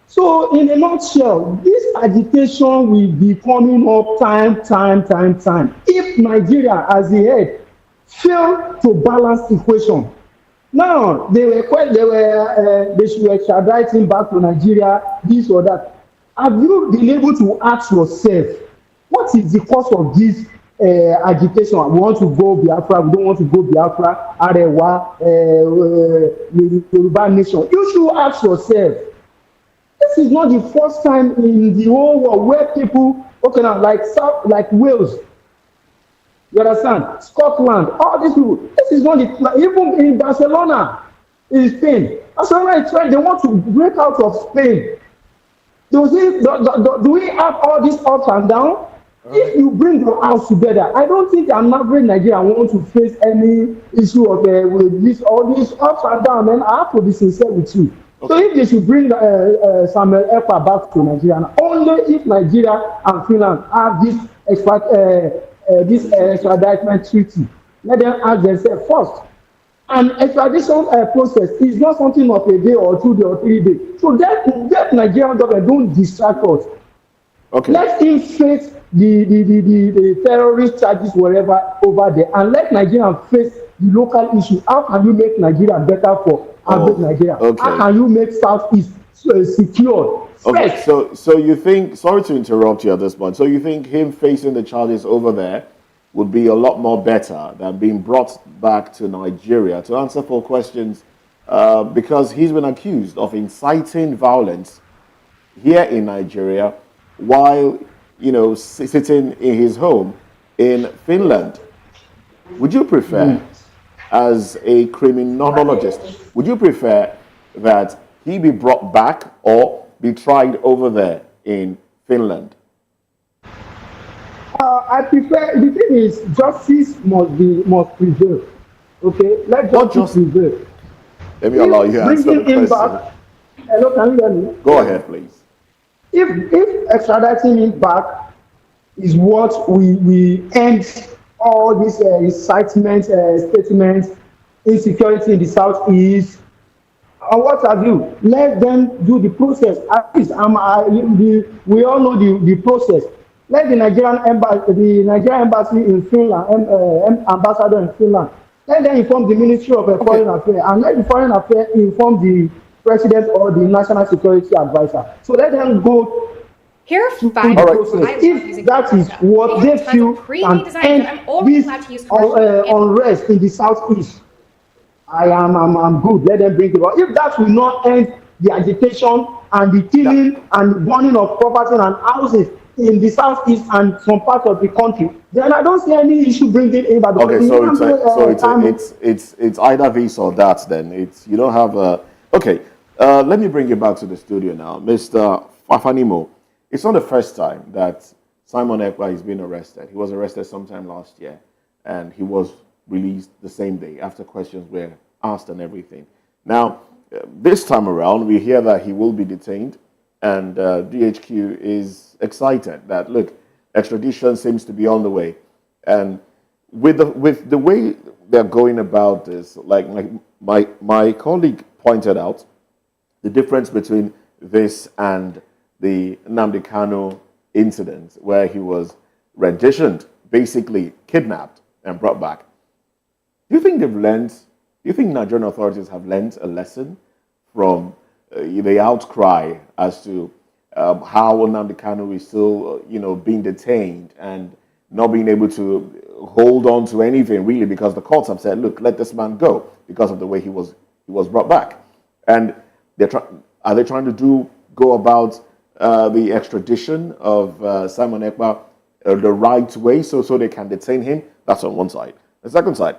So in a nutshell, this agitation will be coming up time. If Nigeria as the head fail to balance the equation. Now they should extradite him back to Nigeria, this or that. Have you been able to ask yourself, what is the cause of this agitation? We want to go Biafra, we don't want to go Biafra, Arewa, Yoruba nation. You should ask yourself, this is not the first time in the whole world where people, like Wales, you understand, Scotland, all these people, this is not even in Barcelona, in Spain. Barcelona is trying, they want to break out of Spain. Do we have all this ups and downs? If you bring your house together, I don't think an average Nigerian wants to face any issue of with this all these ups and downs. And I have to be sincere with you. Okay. So if they should bring Samuel Ekpa back to Nigeria, only if Nigeria and Finland have this extradition treaty, let them ask themselves first. And extradition process is not something of a day or 2 days or 3 days. So that Nigerian government don't distract us. Okay. Let him face the terrorist charges wherever over there, and let Nigeria face the local issue. How can you make Nigeria better for average Nigeria? Okay. How can you make Southeast secure? Okay, so you think, sorry to interrupt you at this point, so you think him facing the charges over there would be a lot more better than being brought back to Nigeria to answer 4 questions because he's been accused of inciting violence here in Nigeria while, sitting in his home in Finland. Would you prefer, as a criminologist, would you prefer that he be brought back or be tried over there in Finland? I prefer, the thing is, justice must prevail. Okay? Let justice prevail. Let me allow you to answer the question. Back, hello, can you hear me? Go ahead, please. If extraditing him back is what we end all these incitements, statements, insecurity in the southeast, and what have you. Let them do the process. At least we all know the process. Let the Nigerian embassy in Finland, ambassador in Finland, let them inform the Ministry of Foreign Affairs, and let the Foreign Affairs inform the President or the National Security Advisor. So let them go. Here are to 5 the process. If that is what they feel can end this unrest in the southeast, I'm good. Let them bring it on. If that will not end the agitation and the killing and burning of property and houses in the southeast and some parts of the country, then I don't see any issue bringing in. Okay, it's either this or that. Then you don't have a. Okay, let me bring you back to the studio now, Mr. Fafanimo. It's not the first time that Simon Ekpa is being arrested. He was arrested sometime last year, and he was released the same day after questions were asked and everything. Now, this time around, we hear that he will be detained, and DHQ is excited that, look, extradition seems to be on the way. And with the way they're going about this, like my colleague pointed out, the difference between this and the Nnamdi Kanu incident, where he was renditioned, basically kidnapped and brought back. Do you think Nigerian authorities have learned a lesson from the outcry as to how Nnamdi Kanu is still, being detained and not being able to hold on to anything really, because the courts have said, look, let this man go because of the way he was brought back? And are they trying to go about the extradition of Simon Ekpa the right way so they can detain him? That's on one side. The second side,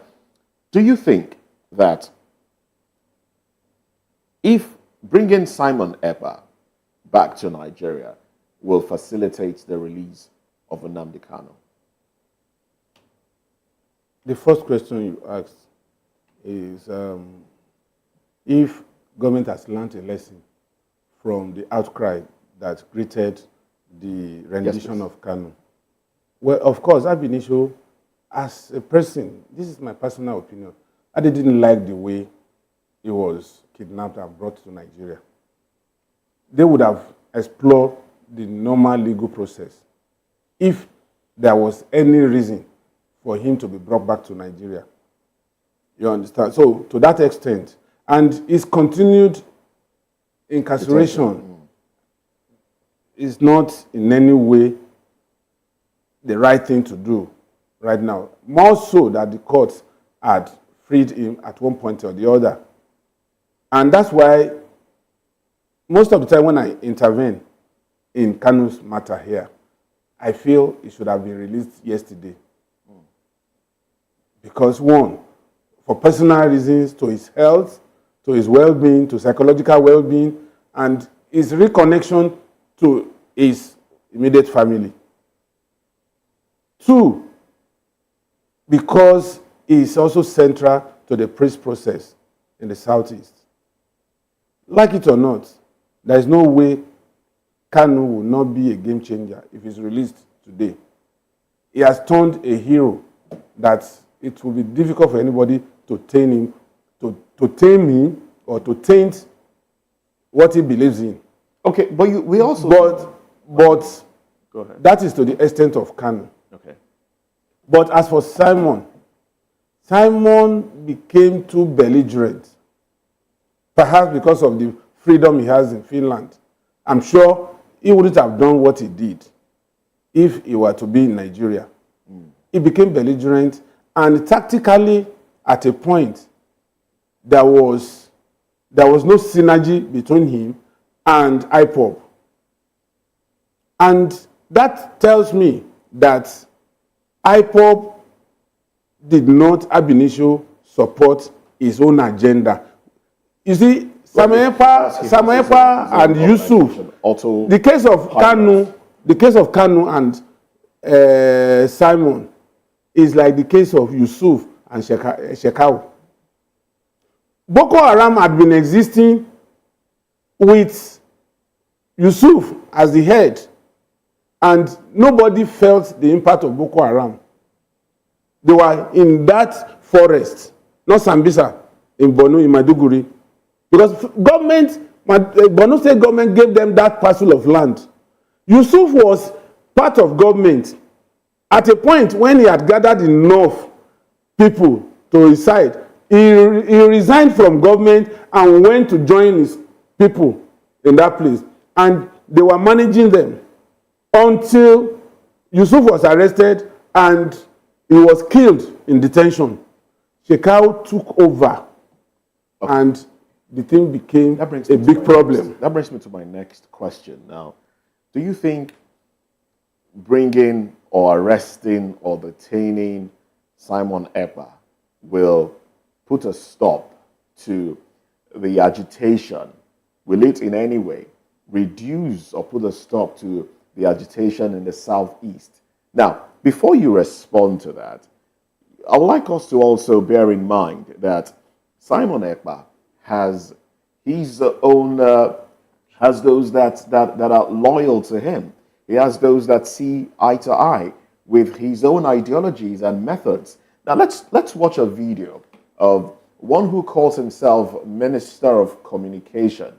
do you think that if bringing Simon Ekpa back to Nigeria will facilitate the release of Nnamdi Kanu? The first question you asked is if government has learned a lesson from the outcry that greeted the rendition of Kanu. Well, of course, ab initio, as a person, this is my personal opinion, I didn't like the way he was kidnapped and brought to Nigeria. They would have explored the normal legal process if there was any reason for him to be brought back to Nigeria. You understand? So, to that extent, and his continued incarceration is not in any way the right thing to do right now. More so that the courts had freed him at one point or the other. And that's why most of the time when I intervene in Kanu's matter here, I feel he should have been released yesterday. Because one, for personal reasons, to his health, to his well-being, to psychological well-being, and his reconnection to his immediate family. Two, because he is also central to the peace process in the Southeast. Like it or not, there is no way Kanu will not be a game changer if he's released today. He has turned a hero that it will be difficult for anybody to tame him, to tame him or to taint what he believes in. Okay, but we also... But go ahead. That is to the extent of Kanu. Okay. But as for Simon became too belligerent, perhaps because of the freedom he has in Finland. I'm sure he wouldn't have done what he did if he were to be in Nigeria. He became belligerent, and tactically, at a point, there was no synergy between him and IPOB. And that tells me that IPOB did not ab initio support his own agenda. You see, Samuel Ekpa and Yusuf, the case of Kanu and Simon is like the case of Yusuf and Shekau. Boko Haram had been existing with Yusuf as the head, and nobody felt the impact of Boko Haram. They were in that forest, not Sambisa, in Borno, in Maiduguri. Because Borno State government gave them that parcel of land. Yusuf was part of government at a point when he had gathered enough people to his side. He resigned from government and went to join his people in that place. And they were managing them until Yusuf was arrested and he was killed in detention. Shekau took over, and the thing became a big problem. That brings me to my next question. Now, do you think bringing or arresting or detaining Simon Ekpa will put a stop to the agitation? Will it in any way reduce or put a stop to the agitation in the southeast? Now, before you respond to that, I would like us to also bear in mind that Simon Ekpa has his own, has those that are loyal to him. He has those that see eye to eye with his own ideologies and methods. Now let's watch a video of one who calls himself Minister of Communication,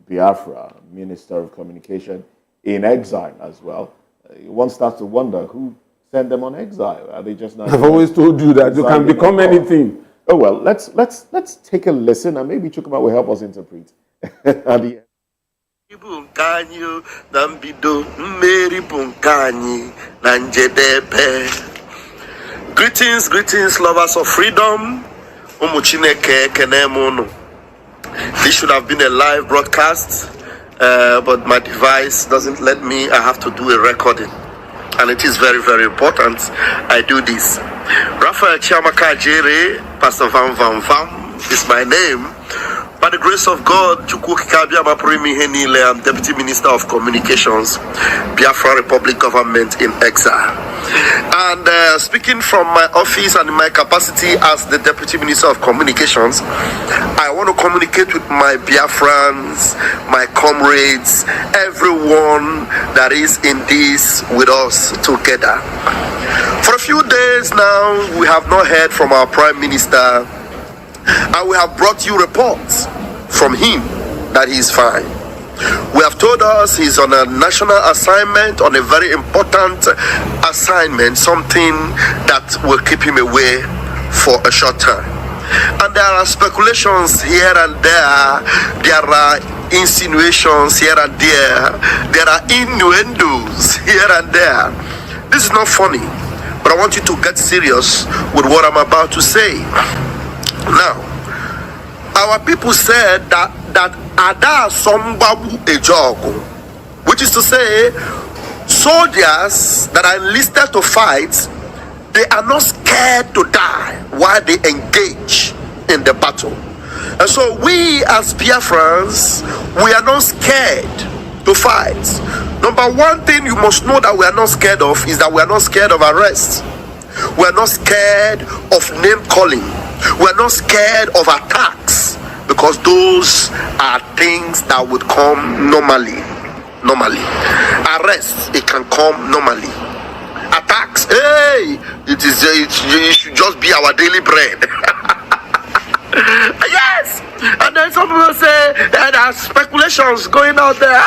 Biafra, Minister of Communication, in exile as well. One starts to wonder who sent them on exile. Are they just not? I've always told you that you can become anything. Oh well, let's take a listen, and maybe Chukuma will help us interpret. At the end. Greetings, lovers of freedom. This should have been a live broadcast, but my device doesn't let me. I have to do a recording, and it is very, very important I do this. Raphael Chiamaka Jere, Pastor Van Van Vam is my name. By the grace of God, I'm Deputy Minister of Communications, Biafra Republic Government in exile. And speaking from my office and in my capacity as the Deputy Minister of Communications, I want to communicate with my Biafrans, my comrades, everyone that is in this with us together. For a few days now, we have not heard from our Prime Minister, and we have brought you reports from him that he is fine. We have told us he's on a national assignment, on a very important assignment, something that will keep him away for a short time. And there are speculations here and there are insinuations here and there are innuendos here and there. This is not funny, but I want you to get serious with what I'm about to say. Now, our people said that Ada Sombabu Ejogo, which is to say, soldiers that are enlisted to fight, they are not scared to die while they engage in the battle. And so we as Biafrans, we are not scared to fight. Number one thing you must know that we are not scared of is that we are not scared of arrest. We are not scared of name calling. We are not scared of attacks, because those are things that would come normally. Arrest, it can come normally. Attacks, hey, it should just be our daily bread. Yes, and then some people say there are speculations going out there.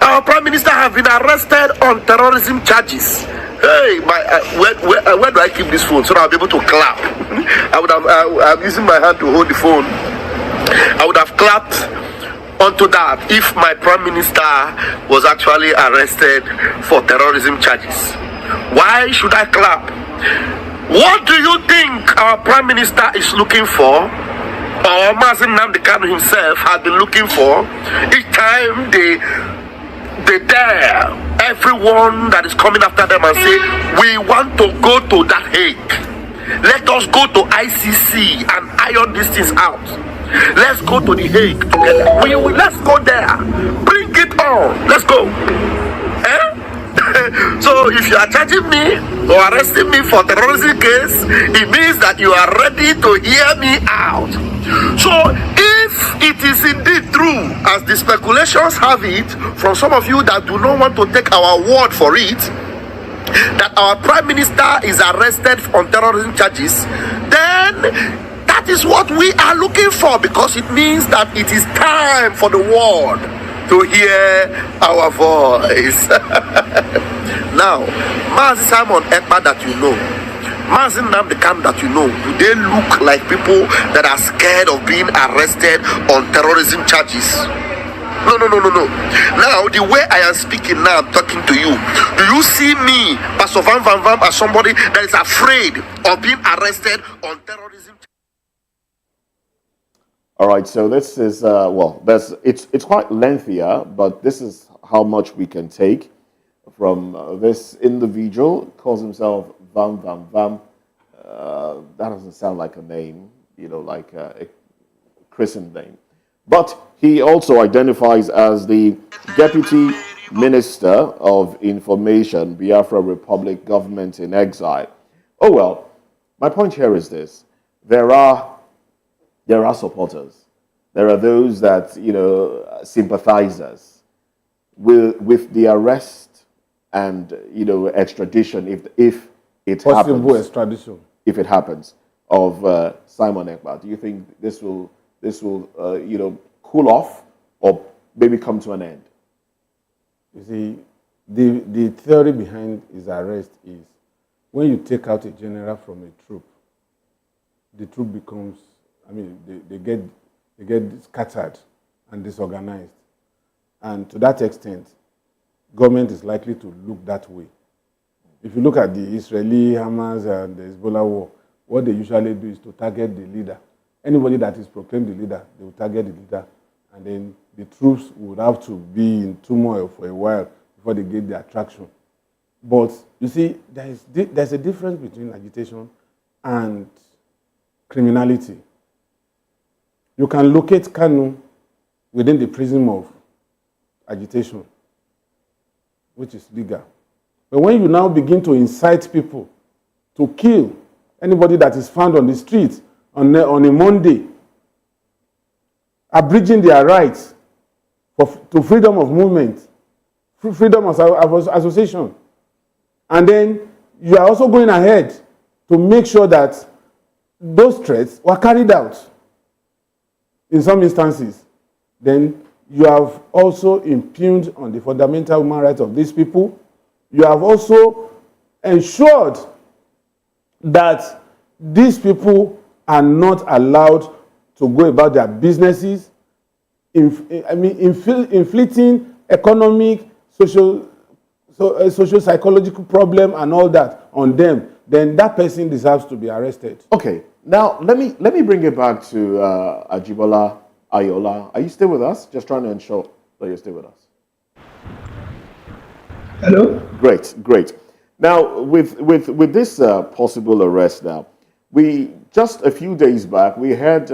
Our Prime Minister have been arrested on terrorism charges. Hey, where do I keep this phone so that I'll be able to clap? I'm using my hand to hold the phone. I would have clapped onto that if my Prime Minister was actually arrested for terrorism charges. Why should I clap? What do you think our Prime Minister is looking for, or Mazin Namdekanu himself has been looking for, each time they dare everyone that is coming after them and say, we want to go to that Hague. Let us go to ICC and iron these things out. Let's go to the Hague together. Let's go there. Bring it on. Let's go. So if you are charging me or arresting me for terrorism case, it means that you are ready to hear me out. So if it is indeed true, as the speculations have it, from some of you that do not want to take our word for it, that our Prime Minister is arrested on terrorism charges, then that is what we are looking for, because it means that it is time for the world to hear our voice. Now, Mazi Simon Ekpa that you know, Mazi Nnamdi Kanu that you know, do they look like people that are scared of being arrested on terrorism charges? No. Now, the way I am speaking now, I'm talking to you. Do you see me, Pastor Van as somebody that is afraid of being arrested on terrorism charges? All right, so this is, it's quite lengthier, but this is how much we can take from this individual. Calls himself Vam. That doesn't sound like a name, like a christened name. But he also identifies as the Deputy Minister of Information, Biafra Republic Government in Exile. Oh well, my point here is this. There are supporters. There are those that, sympathizers with the arrest and, extradition if it possible happens. extradition. If it happens of Simon Ekpa. Do you think this will cool off or maybe come to an end? You see, the theory behind his arrest is when you take out a general from a troop, the troop becomes, they get scattered and disorganized. And to that extent, government is likely to look that way. If you look at the Israeli, Hamas, and the Hezbollah war, what they usually do is to target the leader. Anybody that is proclaimed the leader, they will target the leader, and then the troops would have to be in turmoil for a while before they get the attraction. But you see, there's a difference between agitation and criminality. You can locate Kanu within the prism of agitation, which is legal. But when you now begin to incite people to kill anybody that is found on the street on a Monday, abridging their rights to freedom of movement, freedom of association, and then you are also going ahead to make sure that those threats were carried out in some instances, then you have also impugned on the fundamental human rights of these people. You have also ensured that these people are not allowed to go about their businesses, inflicting economic, social, psychological problem and all that on them. Then that person deserves to be arrested. Okay, now let me bring it back to Ajibola Ayola. Are you still with us? Just trying to ensure that you're still with us. Hello? Great. Now, with this possible arrest now, just a few days back, we had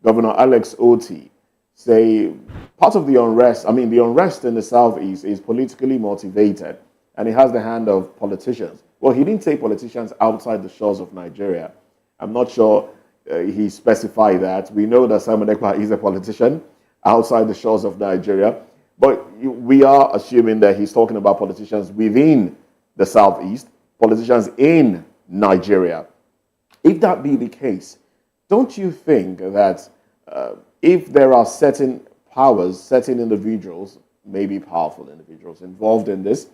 Governor Alex Oti say part of the unrest in the Southeast is politically motivated, and it has the hand of politicians. Well, he didn't say politicians outside the shores of Nigeria. I'm not sure he specified that. We know that Simon Ekpa is a politician outside the shores of Nigeria, but we are assuming that he's talking about politicians within the Southeast, politicians in Nigeria. If that be the case, don't you think that if there are certain powers, certain individuals, maybe powerful individuals involved in this,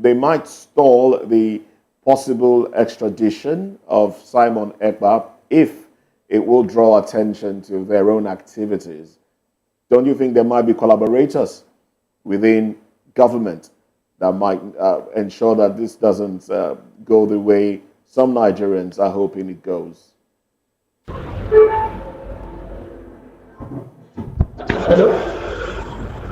they might stall the possible extradition of Simon Ekpa if it will draw attention to their own activities? Don't you think there might be collaborators within government that might ensure that this doesn't go the way some Nigerians are hoping it goes? Hello?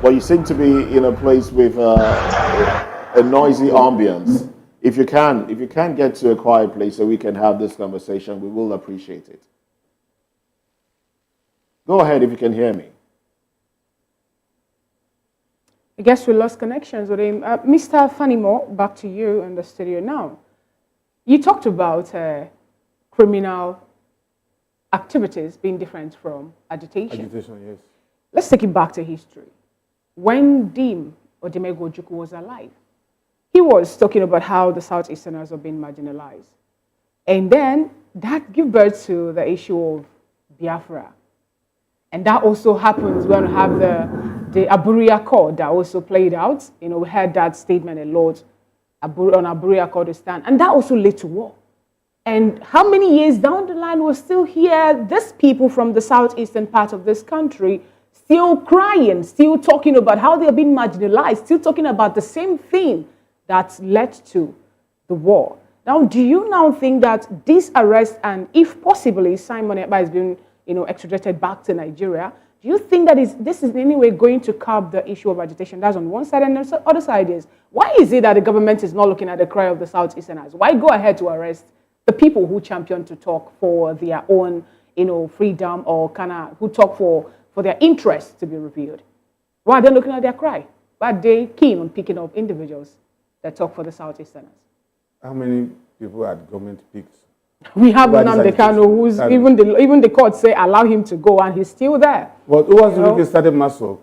Well, you seem to be in a place with a noisy ambience. If you can get to a quiet place so we can have this conversation, we will appreciate it. Go ahead if you can hear me. I guess we lost connections with him. Mr. Fanimo, back to you in the studio now. You talked about criminal activities being different from agitation. Agitation, yes. Let's take it back to history. When Dim Odimegwu Ojukwu was alive, he was talking about how the Southeasterners are being marginalized. And then that gives birth to the issue of Biafra. And that also happens when we have the Aburi Accord that also played out. You know, we had that statement a lot on Aburi Accord to stand. And that also led to war. And how many years down the line we're still here, these people from the southeastern part of this country still crying, still talking about how they're being marginalized, still talking about the same thing that led to the war. Now, do you now think that this arrest, and if possibly Simon Ekpa has been extradited back to Nigeria, do you think that this is in any way going to curb the issue of agitation? That's on one side, and the other side is, why is it that the government is not looking at the cry of the Southeasterners? Why go ahead to arrest the people who champion to talk for their own, freedom, or who talk for their interests to be revealed? Why are they looking at their cry? Why are they keen on picking up individuals that talk for the Southeasterners? How many people had government picked? We have Nnamdi Kanu, who's even the court say allow him to go, and he's still there. But who was really started Maso?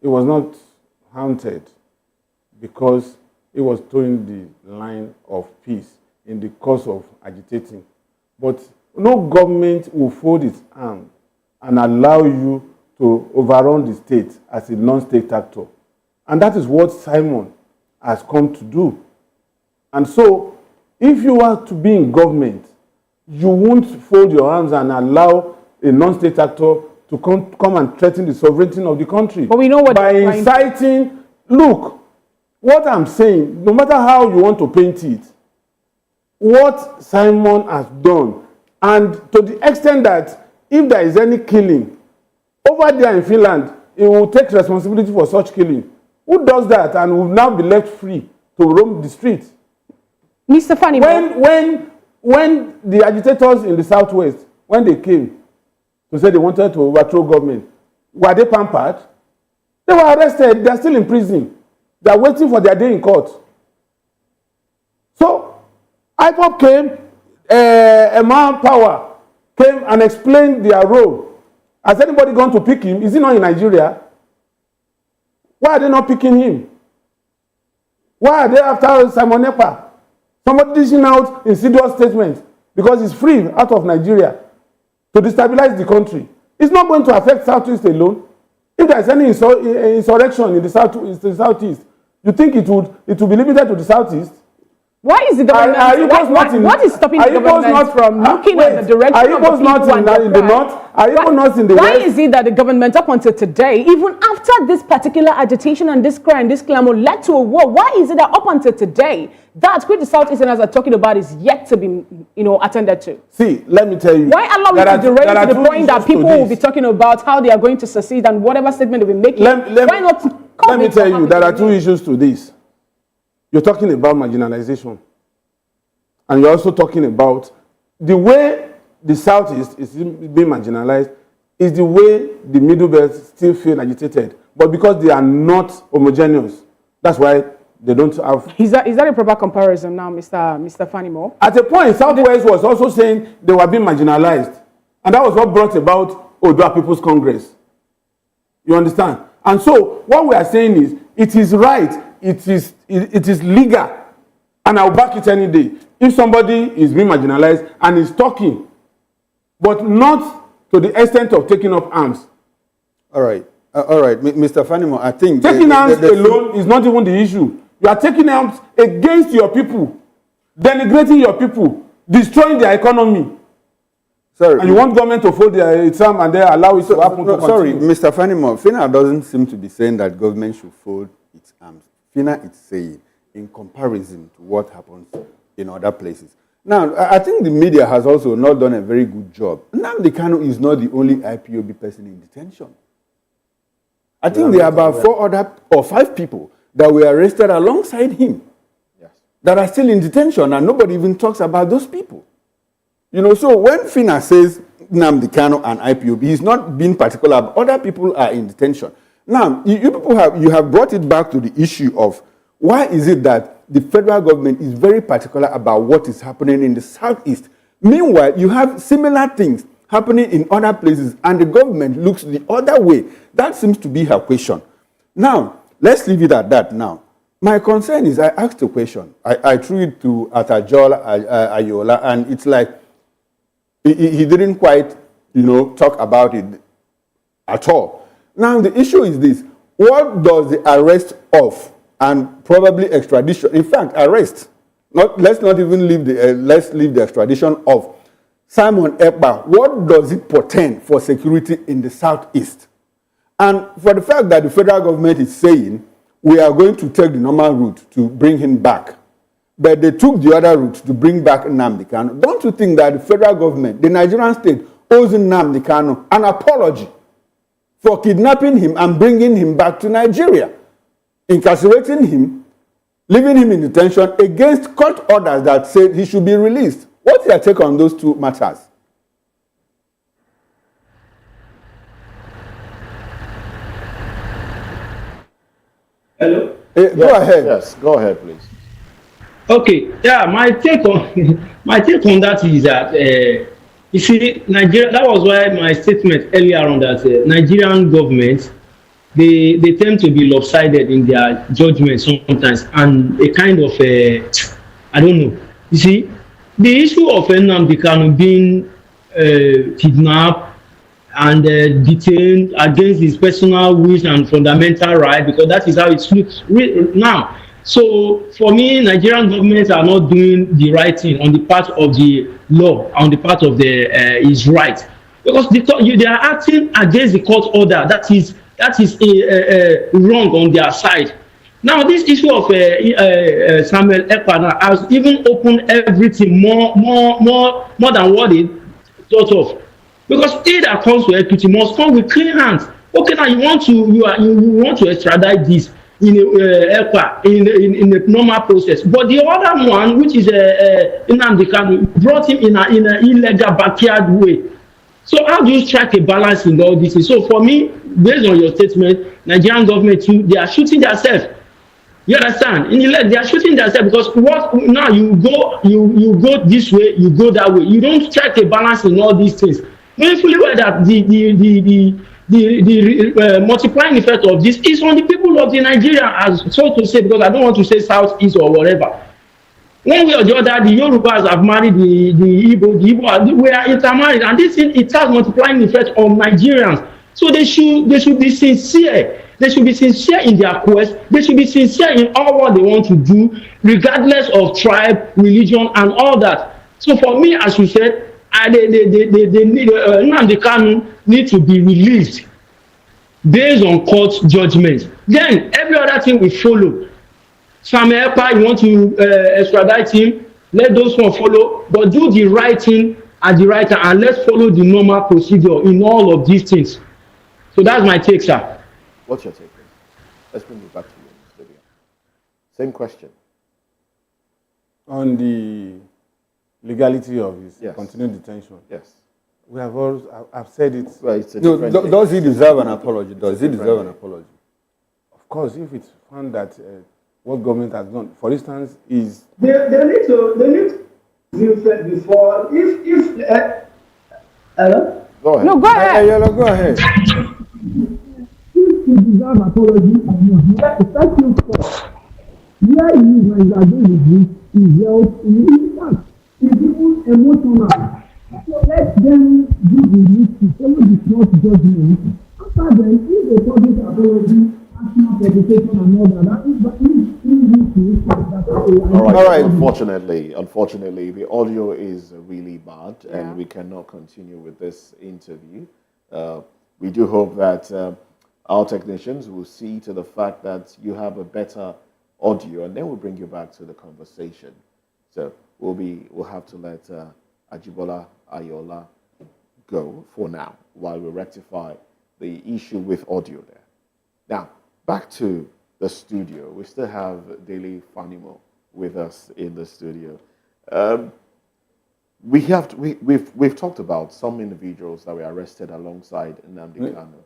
It was not haunted because it was towing the line of peace in the course of agitating. But no government will fold its arm and allow you to overrun the state as a non-state actor. And that is what Simon has come to do. And so, if you are to be in government, you won't fold your arms and allow a non-state actor to come and threaten the sovereignty of the country. But we know what by inciting, look, what I'm saying, no matter how you want to paint it, what Simon has done, and to the extent that if there is any killing, over there in Finland, he will take responsibility for such killing. Who does that and will now be left free to roam the streets? Mr. Fanny, when the agitators in the Southwest, when they came to say they wanted to overthrow government, were they pampered? They were arrested. They are still in prison. They are waiting for their day in court. So, IPOP came, Manpower came and explained their role. Has anybody gone to pick him? Is he not in Nigeria? Why are they not picking him? Why are they after Simon Ekpa? Somebody dishing out insidious statements because he's free out of Nigeria to destabilize the country. It's not going to affect Southeast alone. If there is any insurrection in the Southeast, you think it will be limited to the Southeast? Why is the government? What is stopping the government from looking at the direction of the people in the north? Are you not in the west? Why is it that the government up until today, even after this particular agitation and this cry and this clamor led to a war, why is it that up until today, that which the Southeasterners are talking about is yet to be, attended to? See, let me tell you. Why allow it to derail to the point that people will be talking about how they are going to succeed and whatever statement they'll be making? Why not? Let me tell you, there are two issues to this. You're talking about marginalization. And you're also talking about the way the Southeast is being marginalized is the way the Middle Belt still feel agitated. But because they are not homogeneous, that's why they don't have... Is that a proper comparison now, Mr. Fanimo? At a point, Southwest was also saying they were being marginalized. And that was what brought about Odua People's Congress. You understand? And so, what we are saying is, it is right, it is legal, and I'll back it any day. If somebody is being marginalized and is talking, but not to the extent of taking up arms. All right, Mr. Fanimo, I think... Taking arms alone is not even the issue. You are taking arms against your people, denigrating your people, destroying their economy. Sorry. And you want government to fold its arm and then allow it to happen to continue. Sorry, Mr. Fanimo, FINA doesn't seem to be saying that government should fold its arms. FINA is saying, in comparison to what happens in other places. Now, I think the media has also not done a very good job. Nnamdi Kanu is not the only IPOB person in detention. I think there are about 4 or 5 people that were arrested alongside him that are still in detention, and nobody even talks about those people. So when FINA says Nnamdi Kanu and IPOB, he's not being particular, but other people are in detention. Now, you people have brought it back to the issue of why is it that the federal government is very particular about what is happening in the Southeast. Meanwhile, you have similar things happening in other places, and the government looks the other way. That seems to be her question. Now, let's leave it at that now. My concern is I asked a question. I threw it to Atajola Ayola, and it's like he didn't quite, talk about it at all. Now, the issue is this. What does the arrest of and probably extradition, in fact, arrest, let's not even leave let's leave the extradition of Simon Ekpa, what does it portend for security in the Southeast? And for the fact that the federal government is saying, we are going to take the normal route to bring him back, but they took the other route to bring back Nnamdi Kanu. Don't you think that the federal government, the Nigerian state, owes Nnamdi Kanu an apology for kidnapping him and bringing him back to Nigeria, incarcerating him, leaving him in detention against court orders that said he should be released? What's your take on those two matters? Hello? Go ahead. Yes, go ahead, please. Okay, yeah, my take on that is that you see, Nigeria. That was why my statement earlier on that Nigerian government they tend to be lopsided in their judgment sometimes, and a kind of I don't know. You see, the issue of Nnamdi Kanu being kidnapped and detained against his personal wish and fundamental right, because that is how it looks now. So for me, Nigerian governments are not doing the right thing on the part of the law, on the part of his right, because they are acting against the court order that is wrong on their side. Now, this issue of Samuel Ekpa has even opened everything more than what they thought of. Because he that comes to equity must come with clean hands. Okay, now you want to extradite this in Ekpa in a normal process, but the other one, which is Nnamdi Kanu, brought him in an illegal backyard way. So how do you strike a balance in all this? So for me, based on your statement, Nigerian government too, they are shooting themselves. You understand? They are shooting themselves because what now you go this way, you go that way. You don't strike a balance in all these things. Knowing fully well that the multiplying effect of this is on the people of the Nigeria, as so to say, because I don't want to say Southeast or whatever. One way or the other, the Yorubas have married the Igbo. We are intermarried, and this thing, it has multiplying effect on Nigerians. So they should be sincere. They should be sincere in their quest. They should be sincere in all what they want to do, regardless of tribe, religion, and all that. So for me, as you said, Nnamdi Kanu need to be released based on court judgment. Then every other thing will follow. Samuel Ekpa, you want to extradite him, let those one follow, but do the right thing at the right time, and let's follow the normal procedure in all of these things. So that's my take, sir. What's your take? Let's bring it back to you, Mr. Vivian. Same question. On the legality of his Yes. continued detention. Yes. We have always, I've said it. Well, it's a No, different thing. does he deserve an apology? Does he deserve an apology? Of course, if it's found that what government has done, for instance, is They need to before if hello. Go ahead. No, go ahead. Ayola, go ahead. If you deserve apology, thank you for where he is when you are doing this is health in fact is even emotional. So let them do the need to follow the court judgment. After then, if they public apology, national dedication and all that is but All right. Unfortunately, the audio is really bad, and we cannot continue with this interview. We do hope that our technicians will see to the fact that you have a better audio, and then we'll bring you back to the conversation. So we'll have to let Ajibola Ayola go for now while we rectify the issue with audio there. Now, back to the studio. We still have Dele Fanimo with us in the studio. We've talked about some individuals that were arrested alongside Nnamdi Kanu.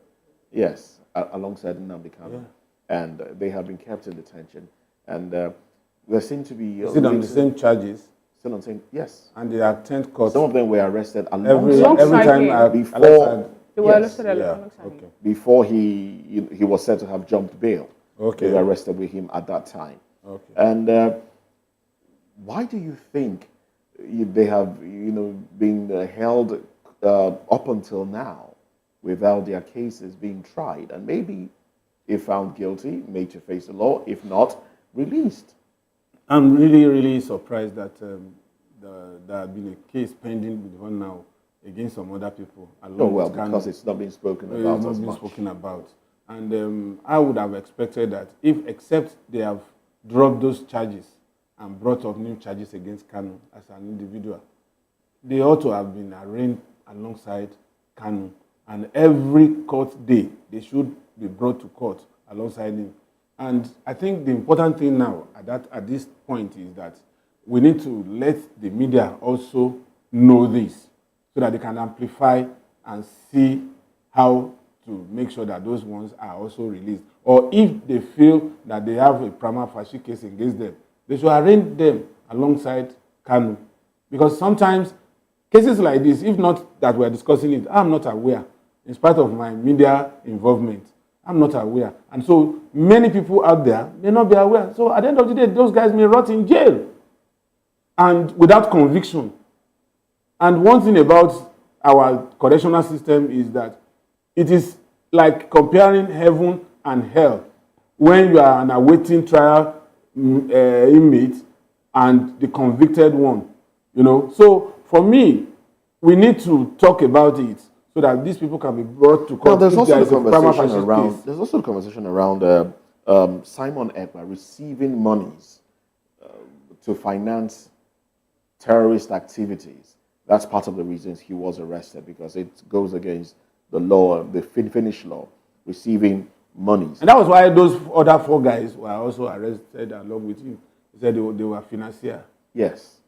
Yes, alongside Nnamdi Kanu. Yeah. And they have been kept in detention. And there seem to be... Is it on the same charges? Still on the same, yes. And they attend court. Some of them were arrested every time before... They were arrested alongside him. Before he was said to have jumped bail. Okay. They arrested with him at that time. Okay. And why do you think they have, been held up until now without their cases being tried? And maybe, if found guilty, made to face the law. If not, released. I'm really, really surprised that there has been a case pending with one now against some other people. Because it's not been spoken about it's not as been much. spoken about. And I would have expected that except they have dropped those charges and brought up new charges against Kanu as an individual, they ought to have been arraigned alongside Kanu. And every court day, they should be brought to court alongside him. And I think the important thing now at this point is that we need to let the media also know this so that they can amplify and see how to make sure that those ones are also released. Or if they feel that they have a prima facie case against them, they should arraign them alongside Kanu. Because sometimes cases like this, if not that we're discussing it, I'm not aware. In spite of my media involvement, I'm not aware. And so many people out there may not be aware. So at the end of the day, those guys may rot in jail and without conviction. And one thing about our correctional system is that it is like comparing heaven and hell when you are an awaiting trial inmate and the convicted one. So for me, we need to talk about it so that these people can be brought to court. Now, there's also the conversation around Simon Ekpa receiving monies to finance terrorist activities. That's part of the reasons he was arrested, because it goes against the law, the Finnish law, receiving monies. And that was why those other 4 guys were also arrested along with him. He said they were financiers. Yes,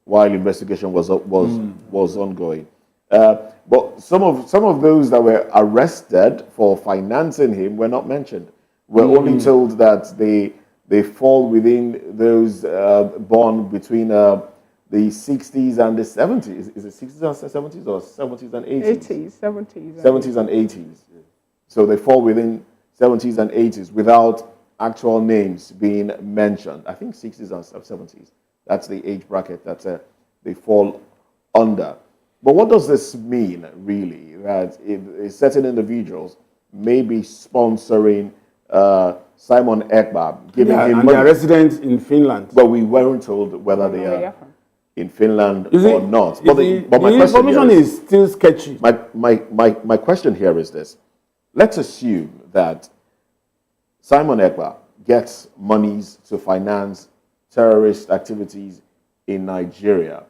while investigation was ongoing. But some of those that were arrested for financing him were not mentioned. We're only told that they fall within those born between the 60s and the 70s. Is it 60s and 70s or 70s and 80s? 70s. 70s and 80s. So they fall within 70s and 80s without actual names being mentioned. I think 60s and 70s. That's the age bracket that they fall under. But what does this mean, really? That certain individuals may be sponsoring Simon Ekpa, giving him money. And they are residents in Finland. But we weren't told whether they are in Finland or not. But the information is still sketchy. My question here is this. Let's assume that Simon Ekpa gets monies to finance terrorist activities in Nigeria.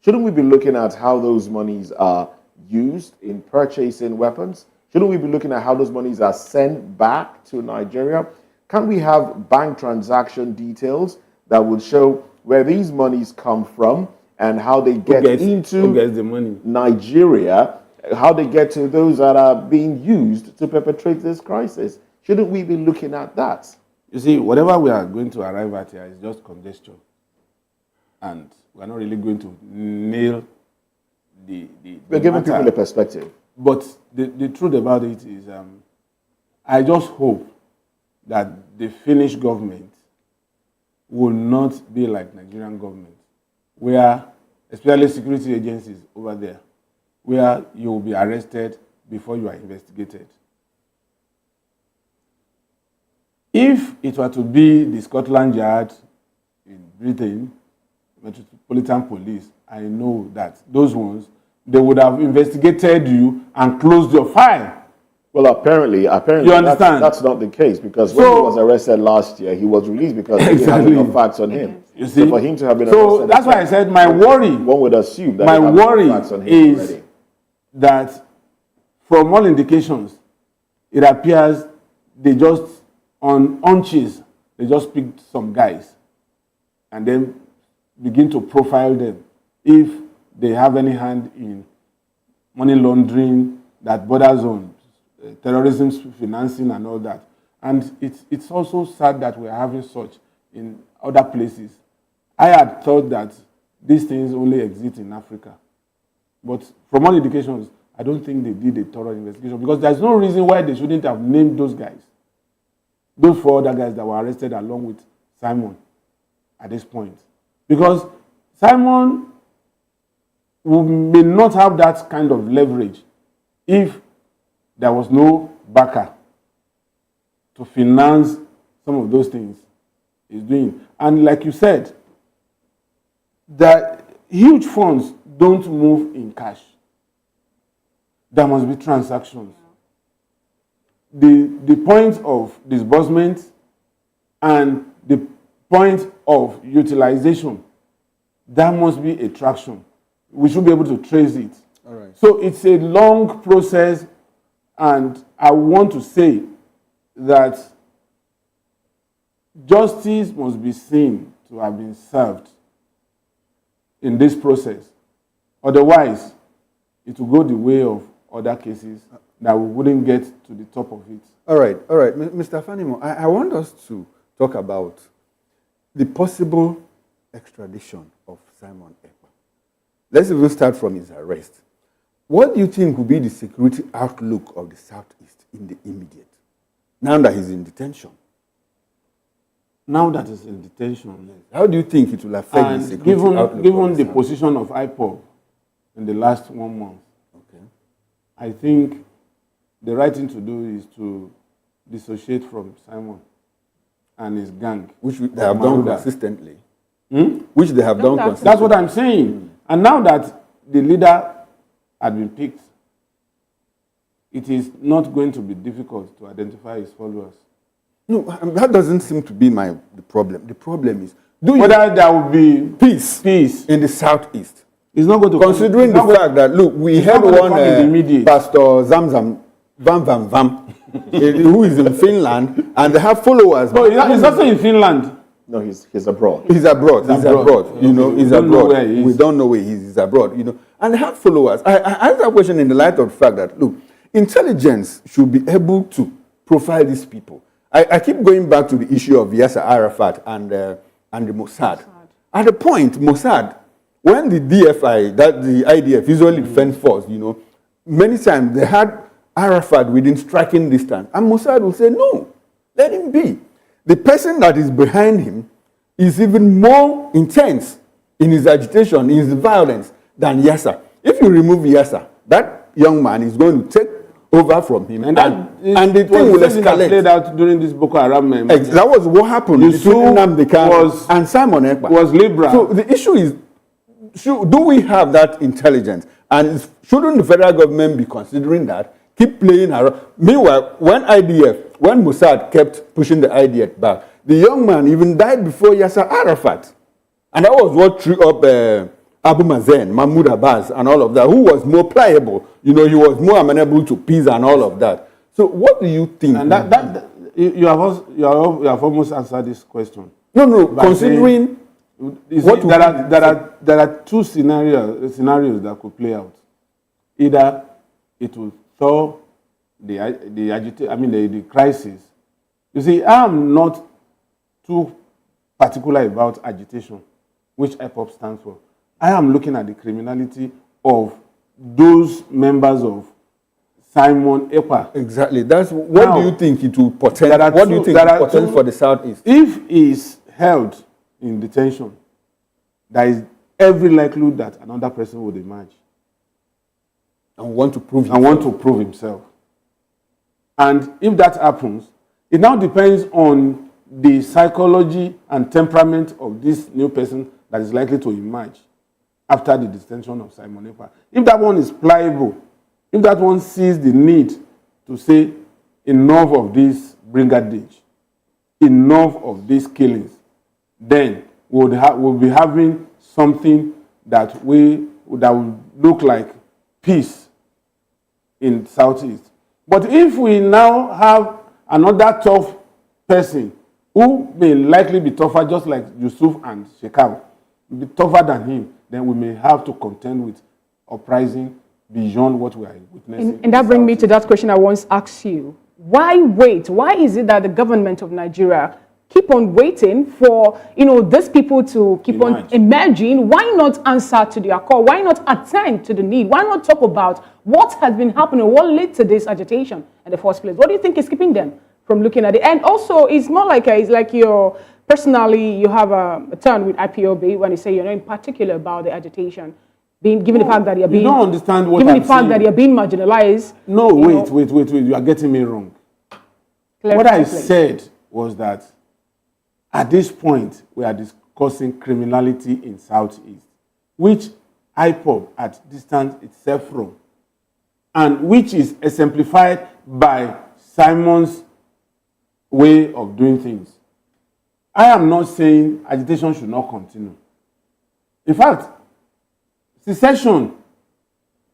Shouldn't we be looking at how those monies are used in purchasing weapons? Shouldn't we be looking at how those monies are sent back to Nigeria? Can we have bank transaction details that would show where these monies come from and how they get into the money? Nigeria, how they get to those that are being used to perpetrate this crisis? Shouldn't we be looking at that? You see, whatever we are going to arrive at here is just congestion. And we're not really going to nail we're giving people a perspective. But the truth about it is, I just hope that the Finnish government will not be like Nigerian government, where, especially security agencies over there, where you will be arrested before you are investigated. If it were to be the Scotland Yard in Britain, Metropolitan Police, I know that those ones, they would have investigated you and closed your file. Well, apparently, you understand? That's not the case, because when he was arrested last year, he was released because he didn't have enough facts on him. You see? So for him to have been arrested, so that's why I said my worry. One would assume that my worry facts on him is already. that, from all indications, it appears they just on hunches, they just picked some guys and then begin to profile them if they have any hand in money laundering that borders on terrorism financing and all that. And it's also sad that we're having such in other places. I had thought that these things only exist in Africa. But from all indications, I don't think they did a thorough investigation, because there's no reason why they shouldn't have named those guys. those 4 other guys that were arrested along with Simon at this point. Because Simon may not have that kind of leverage if there was no backer to finance some of those things he's doing. And like you said, the huge funds don't move in cash. There must be transactions. The point of disbursement and the point of utilization, there must be a traction. We should be able to trace it. All right. So it's a long process, and I want to say that justice must be seen to have been served in this process. Otherwise, it will go the way of other cases that we wouldn't get to the top of it. All right. Mr. Fanimo, I want us to talk about the possible extradition of Simon Ekpa. Let's even start from his arrest. What do you think will be the security outlook of the Southeast in the immediate, now that he's in detention? Now that he's in detention, how do you think it will affect the security outlook? Given the position of IPOB in the last 1 month, okay, I think the right thing to do is to dissociate from Simon and his gang. Which they have done consistently. Which they have done consistently. That's what I'm saying. And now that the leader had been picked, it is not going to be difficult to identify his followers. No, that doesn't seem to be the problem. The problem is, whether there will be peace in the Southeast. It's not going to considering the fact that, look, we had one Pastor Zamzam Vam Vam, who is in Finland, and they have followers. No, he's also in Finland. No, he's abroad. He's abroad. He's abroad. You know, he's abroad. We don't know where he is. He's abroad. You know, and they have followers. I asked that question in the light of the fact that, look, intelligence should be able to profile these people. I keep going back to the issue of Yasser Arafat and the Mossad. At the point, Mossad, when the DFI, the IDF, Israeli Defense Force, you know, many times they had Arafat within striking distance, and Mossad will say, no, let him be. The person that is behind him is even more intense in his agitation, in his violence, than Yasser. If you remove Yasser, that young man is going to take over from him, and the thing will escalate. Played out during this Boko Haram. That was what happened between Nnamdi Kanu and Simon Ekpa. Was liberal. So the issue is, do we have that intelligence? And shouldn't the federal government be considering that? Keep playing around. Meanwhile, when Mossad kept pushing the IDF back, the young man even died before Yasser Arafat. And that was what threw up Abu Mazen, Mahmoud Abbas, and all of that, who was more pliable. You know, he was more amenable to peace and all of that. So what do you think? And you have almost answered this question. No, considering there are two scenarios that could play out. Either it will thaw the crisis. You see, I am not too particular about agitation, which IPOB stands for. I am looking at the criminality of those members of Simon Ekpa. Exactly. That's what do you think it will portend? What do you think it portends for the Southeast? If he is held in detention, there is every likelihood that another person would emerge and want to prove himself. And if that happens, it now depends on the psychology and temperament of this new person that is likely to emerge after the detention of Simon Ekpa. If that one is pliable, if that one sees the need to say enough of this brigandage, enough of these killings, then we'll be having something that will look like peace in Southeast. But if we now have another tough person who may likely be tougher, just like Yusuf and Shekau, be tougher than him, then we may have to contend with uprising beyond what we are witnessing. And that brings me to that question I once asked you. Why wait? Why is it that the government of Nigeria keep on waiting for these people to keep on emerging? Why not answer to their call? Why not attend to the need? Why not talk about what has been happening? What led to this agitation in the first place? What do you think is keeping them from looking at it. And also, it's more like it's like you're personally, you have a turn with IPOB when you say you're not in particular about the agitation, given the fact that you're being. You don't understand what given I'm the fact saying. that you're being marginalized. No, wait. You are getting me wrong. What I said was that at this point, we are discussing criminality in Southeast, which IPOB at distance itself from, and which is exemplified by Simon's way of doing things. I am not saying agitation should not continue. In fact, secession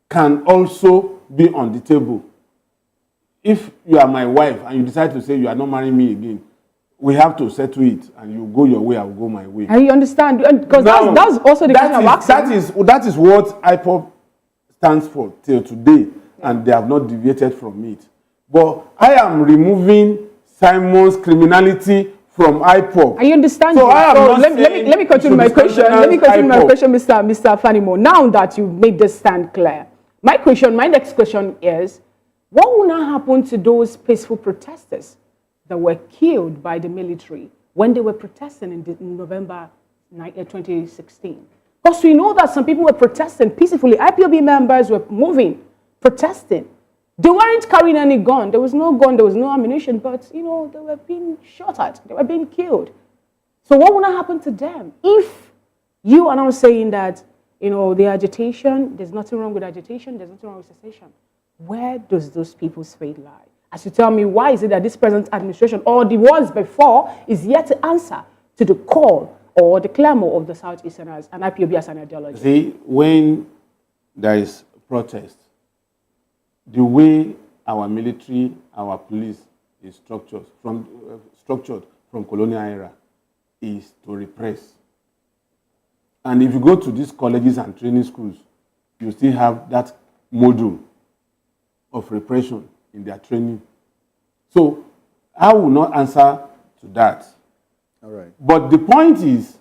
can also be on the table. If you are my wife and you decide to say you are not marrying me again, we have to settle it, and you go your way, I will go my way. And you understand, because that's also the question of accent. That is what IPOB stands for till today, and they have not deviated from it. But I am removing Simon's criminality from IPOB. I understand. So let me continue my question. Let me continue my question, Mr. Fanimo. Now that you've made this stand clear, my next question is, what will now happen to those peaceful protesters that were killed by the military when they were protesting in November 2016? Because we know that some people were protesting peacefully. IPOB members were moving, protesting. They weren't carrying any gun. There was no gun, there was no ammunition, but, they were being shot at. They were being killed. So what will now happen to them? If you are now saying that, the agitation, there's nothing wrong with agitation, there's nothing wrong with secession, where does those people's fate lie? As you tell me, why is it that this present administration or the ones before is yet to answer to the call or the clamor of the Southeasterners and IPOB as an ideology? See, when there is protest, the way our military, our police is structured from colonial era is to repress. And if you go to these colleges and training schools, you still have that module of repression in their training. So I will not answer to that. All right. But the point is,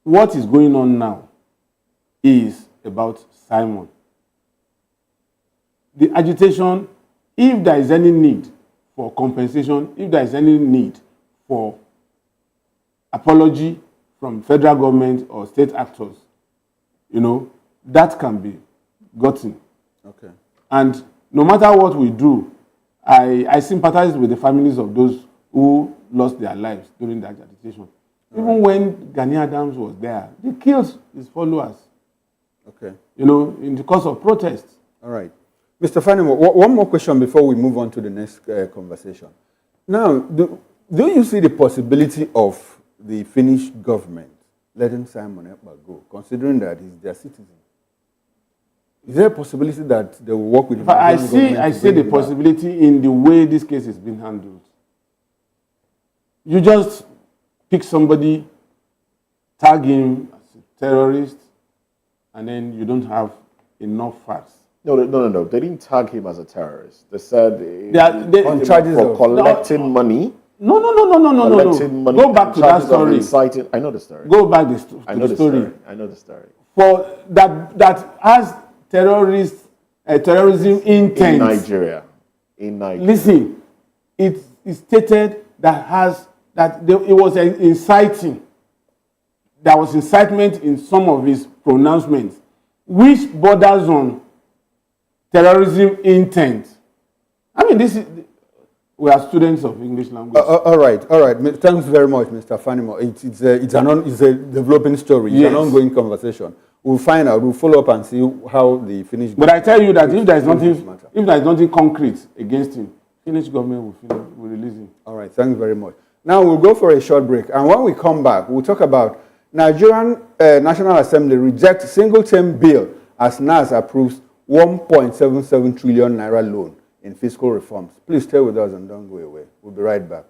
what is going on now is about Simon. The agitation, if there is any need for compensation, if there is any need for apology from federal government or state actors, that can be gotten. Okay. And no matter what we do, I sympathize with the families of those who lost their lives during that agitation. Even when Gani Adams was there, they killed his followers. Okay. In the course of protests. All right. Mr. Fanimo, one more question before we move on to the next conversation. Now, do you see the possibility of the Finnish government letting Simon Ekpa go, considering that he's their citizen? Is there a possibility that they will work with the I see the possibility in the way this case is being handled. You just pick somebody, tag him as a terrorist, and then you don't have enough facts. No. They didn't tag him as a terrorist. They said on charges for collecting money. No. Money, go back to that story. Inciting, I know the story. Go back to the story. I know the story. For that has terrorism intent. In Nigeria. Listen, it is stated it was inciting. There was incitement in some of his pronouncements, which borders on terrorism intent. I mean, we are students of English language. All right. Thanks very much, Mr. Fanimo. It's a developing story. It's an ongoing conversation. We'll find out. We'll follow up and see how the Finnish. But I tell you that if there is nothing concrete against him, Finnish government will release him. All right. Thanks very much. Now we'll go for a short break, and when we come back, we'll talk about Nigerian National Assembly rejects single-term bill as NAS approves 1.77 trillion naira loan in fiscal reforms. Please stay with us and don't go away. We'll be right back.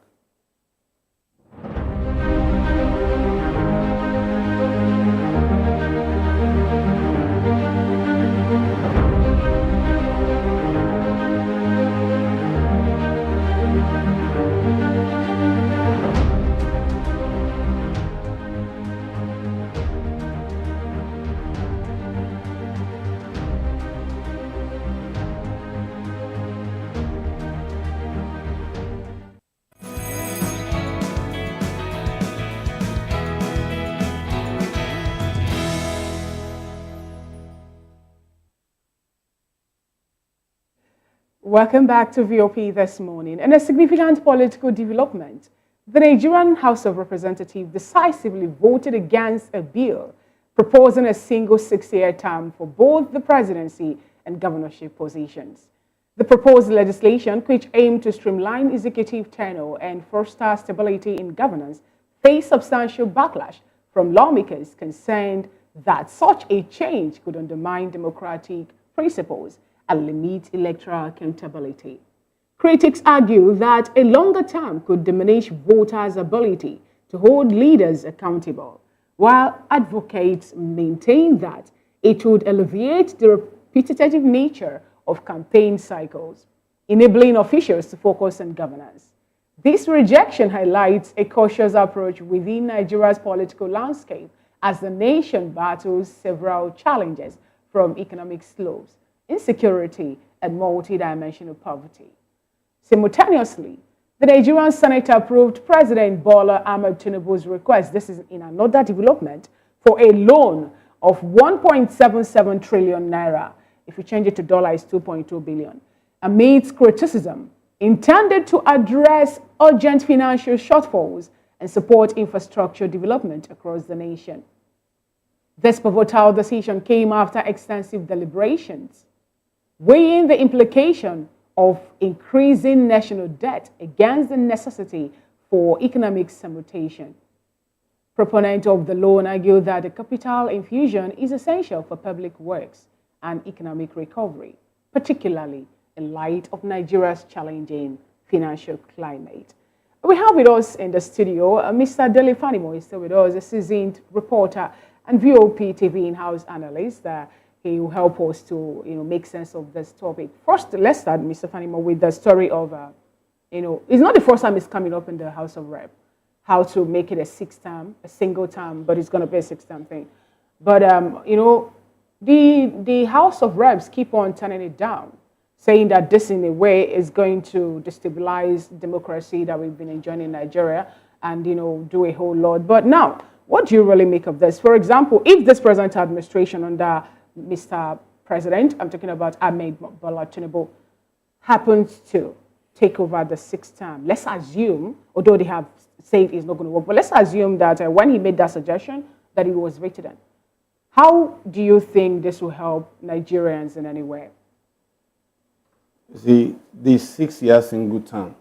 Welcome back to VOP this morning. And a significant political development. The Nigerian House of Representatives decisively voted against a bill proposing a single 6-year term for both the presidency and governorship positions. The proposed legislation, which aimed to streamline executive tenure and foster stability in governance, faced substantial backlash from lawmakers concerned that such a change could undermine democratic principles and limit electoral accountability. Critics argue that a longer term could diminish voters' ability to hold leaders accountable, while advocates maintain that it would alleviate the repetitive nature of campaign cycles, enabling officials to focus on governance. This rejection highlights a cautious approach within Nigeria's political landscape as the nation battles several challenges from economic slopes, insecurity, and multidimensional poverty. Simultaneously, the Nigerian Senate approved President Bola Ahmed Tinubu's request, this is in another development, for a loan of 1.77 trillion naira. If you change it to dollar, it's 2.2 billion, amidst criticism intended to address urgent financial shortfalls and support infrastructure development across the nation. This pivotal decision came after extensive deliberations, weighing the implication of increasing national debt against the necessity for economic simultaneation. Proponents of the loan argue that the capital infusion is essential for public works and economic recovery, particularly in light of Nigeria's challenging financial climate. We have with us in the studio Mr. Dele Fanimo is still with us, a seasoned reporter and VOP TV in-house analyst. He will help us to make sense of this topic. First, let's start, Mr. Fanimo, with the story of, it's not the first time it's coming up in the House of Rep, how to make it a 6-term, a single term, but it's going to be a 6-term thing. But, the House of Reps keep on turning it down, saying that this, in a way, is going to destabilize democracy that we've been enjoying in Nigeria and, do a whole lot. But now, what do you really make of this? For example, if this present administration under Mr. President, I'm talking about Ahmed Bola Tinubu, happens to take over the 6th term, let's assume, although they have said it's not going to work, but let's assume that when he made that suggestion, that it was written. How do you think this will help Nigerians in any way? See, the 6-year single term,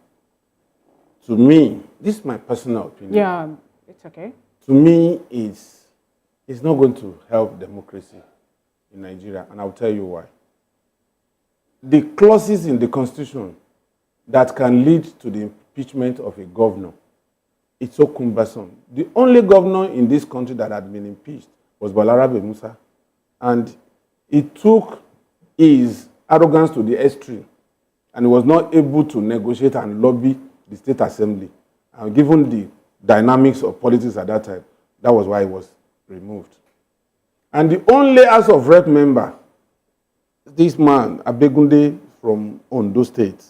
to me, this is my personal opinion. Yeah, it's okay. To me, it's not going to help democracy in Nigeria, and I'll tell you why. The clauses in the Constitution that can lead to the impeachment of a governor, it's so cumbersome. The only governor in this country that had been impeached was Balarabe Musa, and it took his arrogance to the extreme, and he was not able to negotiate and lobby the State Assembly. And given the dynamics of politics at that time, that was why he was removed. And the only House of Rep member, this man, Abegunde from Ondo State,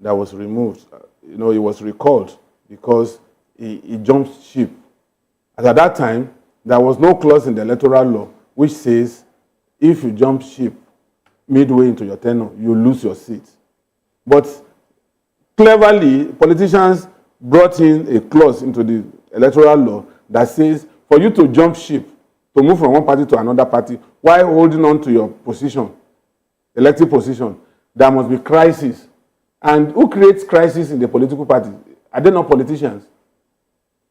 that was removed, he was recalled because he jumped ship. And at that time, there was no clause in the electoral law which says if you jump ship midway into your tenure, you lose your seat. But cleverly, politicians brought in a clause into the electoral law that says for you to jump ship, to move from one party to another party, while holding on to your position, elected position, there must be crisis. And who creates crisis in the political party? Are they not politicians?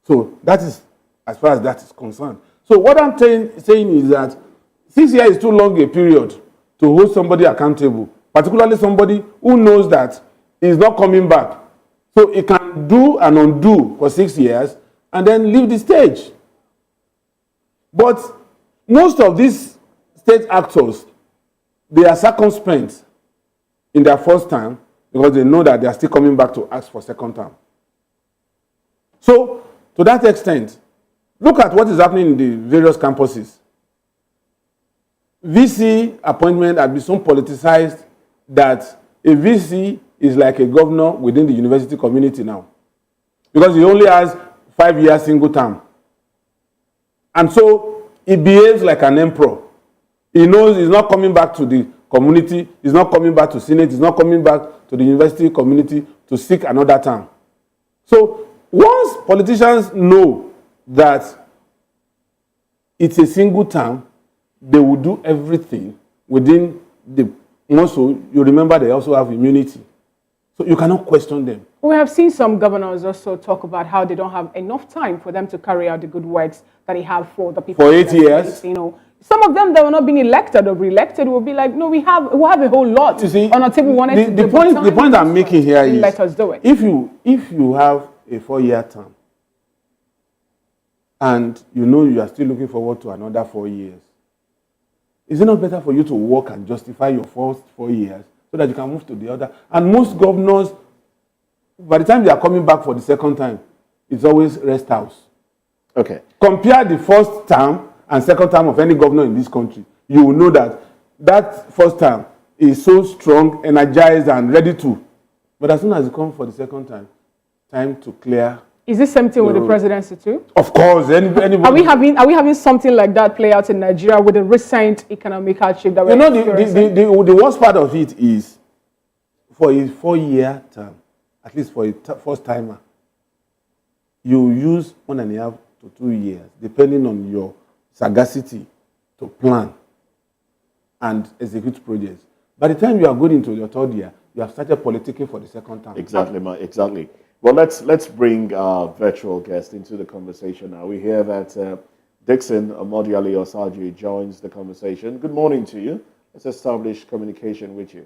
So that is as far as that is concerned. So what I'm saying is that 6 years is too long a period to hold somebody accountable, particularly somebody who knows that he's not coming back. So he can do and undo for 6 years and then leave the stage. But most of these state actors, they are circumspect in their first term because they know that they are still coming back to ask for second term. So, to that extent, look at what is happening in the various campuses. VC appointment has been so politicized that a VC is like a governor within the university community now, because he only has 5-year single term. And so he behaves like an emperor. He knows he's not coming back to the community. He's not coming back to Senate. He's not coming back to the university community to seek another term. So once politicians know that it's a single term, they will do everything within the. Also, you remember they also have immunity. So you cannot question them. We have seen some governors also talk about how they don't have enough time for them to carry out the good works that they have for the people. For 8 years? You know, some of them that were not being elected or re-elected will be like, no, we have a whole lot you see, on our table. The point I'm making here is, let us do it. If you have a 4-year term and you know you are still looking forward to another 4 years, is it not better for you to work and justify your first 4 years so that you can move to the other? And most governors, by the time they are coming back for the second time, it's always rest house. Okay. Compare the first term and second term of any governor in this country. You will know that that first term is so strong, energized, and ready to. But as soon as you come for the second time, time to clear. Is this same thing with the presidency too? Of course. Anybody. Are we having something like that play out in Nigeria with the recent economic hardship that we're experiencing? The worst part of it is for a 4-year term, at least for a first timer, you use 1.5 to 2 years, depending on your sagacity, to plan and execute projects. By the time you are going into your third year, you have started politicking for the second term. Exactly, exactly. Well, let's bring our virtual guest into the conversation now. We hear that Dixon Omodiale Osaji joins the conversation. Good morning to you. Let's establish communication with you.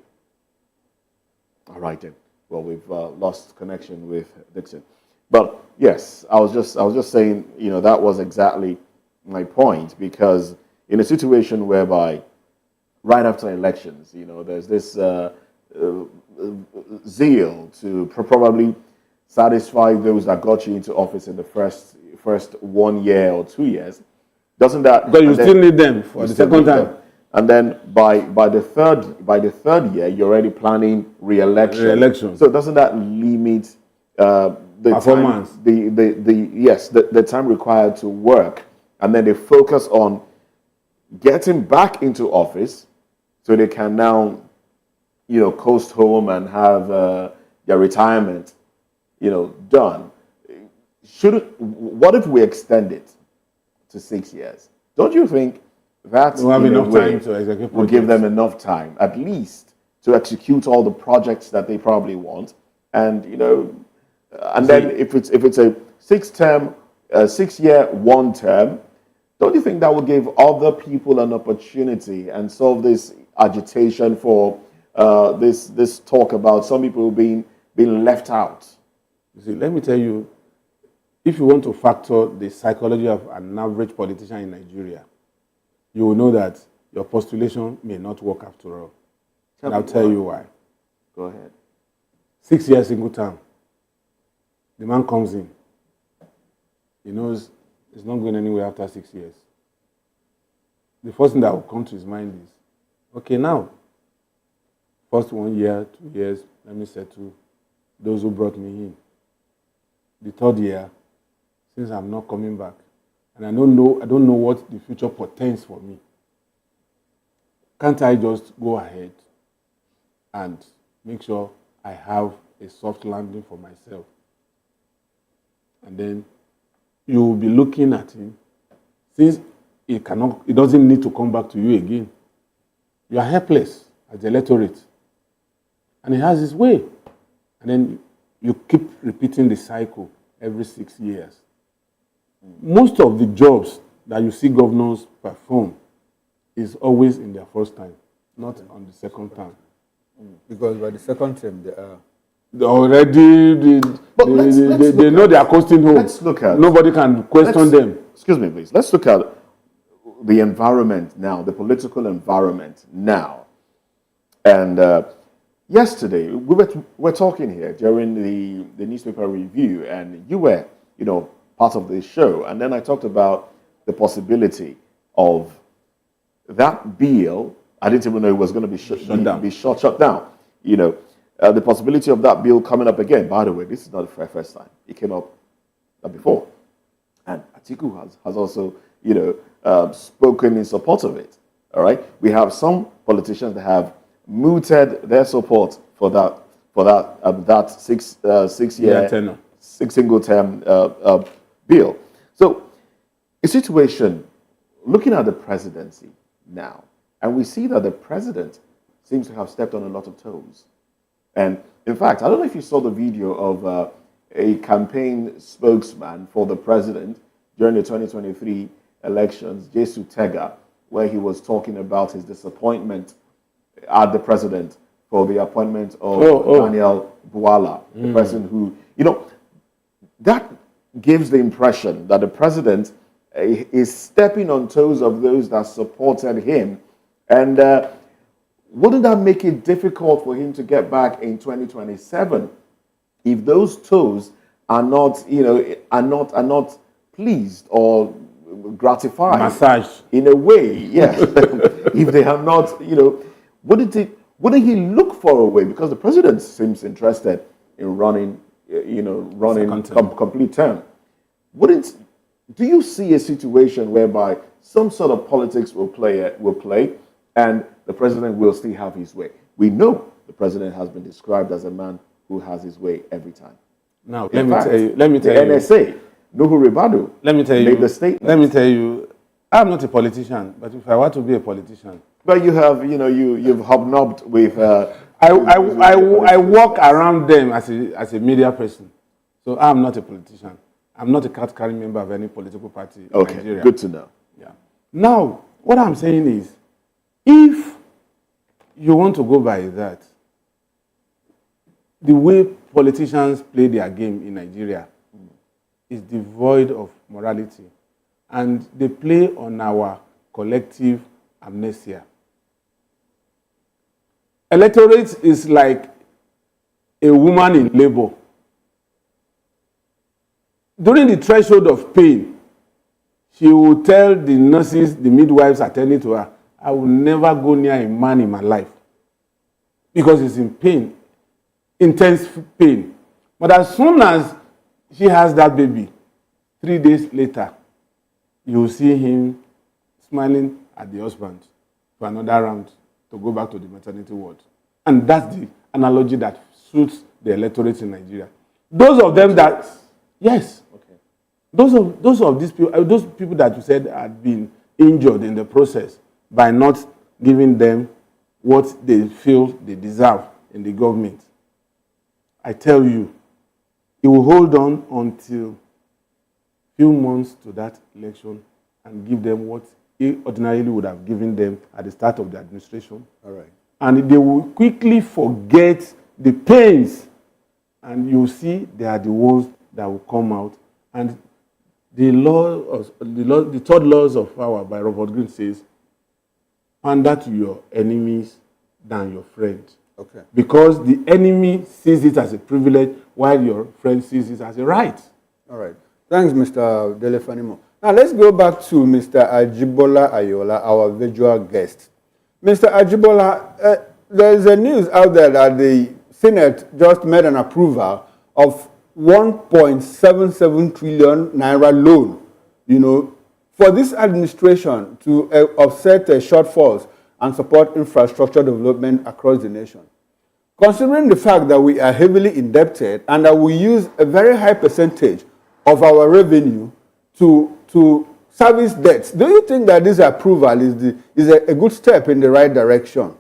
All right then. Well, we've lost connection with Dixon, but yes, I was just saying, you know, that was exactly my point, because in a situation whereby right after elections, you know, there's this zeal to probably satisfy those that got you into office in the first 1 year or 2 years, doesn't that? Because you still need them for the second time. And then by the third year, you're already planning re-election. So doesn't that limit the performance? The time required to work, and then they focus on getting back into office, so they can now, you know, coast home and have their retirement, you know, done. What if we extend it to 6 years? Don't you think that will give them enough time, at least, to execute all the projects that they probably want? And, you know, and then if it's a 6-year, 1 term, don't you think that will give other people an opportunity and solve this agitation for this talk about some people being left out? You see, let me tell you, if you want to factor the psychology of an average politician in Nigeria, you will know that your postulation may not work after all. And I'll tell you why. Go ahead. 6 years single term. The man comes in. He knows he's not going anywhere after 6 years. The first thing that will come to his mind is, okay, now, first 1 year, 2 years, let me settle those who brought me in. The third year, since I'm not coming back, and I don't know what the future portends for me, can't I just go ahead and make sure I have a soft landing for myself? And then you will be looking at him, since it doesn't need to come back to you again. You are helpless as the electorate, and he has his way, and then you keep repeating the cycle every 6 years. Most of the jobs that you see governors perform is always in their first time, not on the second time. Because by the second term, they are they know they are coasting home. Let's look at. Nobody can question them. Excuse me, please. Let's look at the environment now, the political environment now. And yesterday, we were talking here during the newspaper review, and you were, you know, part of the show. And then I talked about the possibility of that bill. I didn't even know it was going to be shut down. You know, the possibility of that bill coming up again. By the way, this is not the first time. It came up before. And Atiku has also, you know, spoken in support of it. All right, we have some politicians that have mooted their support for that six-year tenure. single-term bill. So, a situation, looking at the presidency now, and we see that the president seems to have stepped on a lot of toes. And in fact, I don't know if you saw the video of a campaign spokesman for the president during the 2023 elections, Jesu Tega, where he was talking about his disappointment at the president for the appointment of Daniel Buala, the person who, that gives the impression that the president is stepping on toes of those that supported him. And wouldn't that make it difficult for him to get back in 2027 if those toes are not, are not pleased or gratified? Massage. In a way, yeah. If they are not, wouldn't he look for a way? Because the president seems interested in running complete term. Do you see a situation whereby some sort of politics will play, and the president will still have his way? We know the president has been described as a man who has his way every time. Now, let me tell you. The NSA, Nuhu Ribadu, made the statement. Let me tell you, I'm not a politician, but if I were to be a politician, but you have, you've hobnobbed with. I walk around them as a media person, so I'm not a politician. I'm not a card-carrying member of any political party in Nigeria. Good to know. Yeah. Now, what I'm saying is, if you want to go by that, the way politicians play their game in Nigeria is devoid of morality, and they play on our collective amnesia. Electorate is like a woman in labor. During the threshold of pain, she will tell the nurses, the midwives attending to her, I will never go near a man in my life because he's in pain, intense pain. But as soon as she has that baby, 3 days later, you will see him smiling at the husband for another round to go back to the maternity ward. And that's the analogy that suits the electorate in Nigeria. Those of them that, yes, okay. Those of these people, those people that you said had been injured in the process by not giving them what they feel they deserve in the government. I tell you, he will hold on until few months to that election and give them what he ordinarily would have given them at the start of the administration. All right. And they will quickly forget the pains, and you see they are the ones that will come out. And the third laws of power by Robert Greene says, pander to your enemies than your friends. Okay. Because the enemy sees it as a privilege while your friend sees it as a right. All right. Thanks, Mr. Delefanimo. Now, let's go back to Mr. Ajibola Ayola, our virtual guest. Mr. Ajibola, there is a news out there that the Senate just made an approval of 1.77 trillion naira loan, for this administration to offset shortfalls and support infrastructure development across the nation. Considering the fact that we are heavily indebted and that we use a very high percentage of our revenue to service debts, do you think that this approval is a good step in the right direction?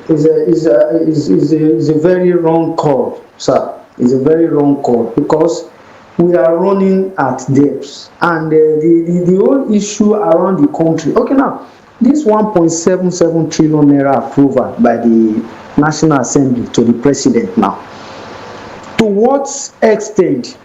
It's a very wrong call, sir. It's a very wrong call because we are running at depths, and the whole issue around the country. Okay, now this 1.77 trillion naira approval by the National Assembly to the president now. To what extent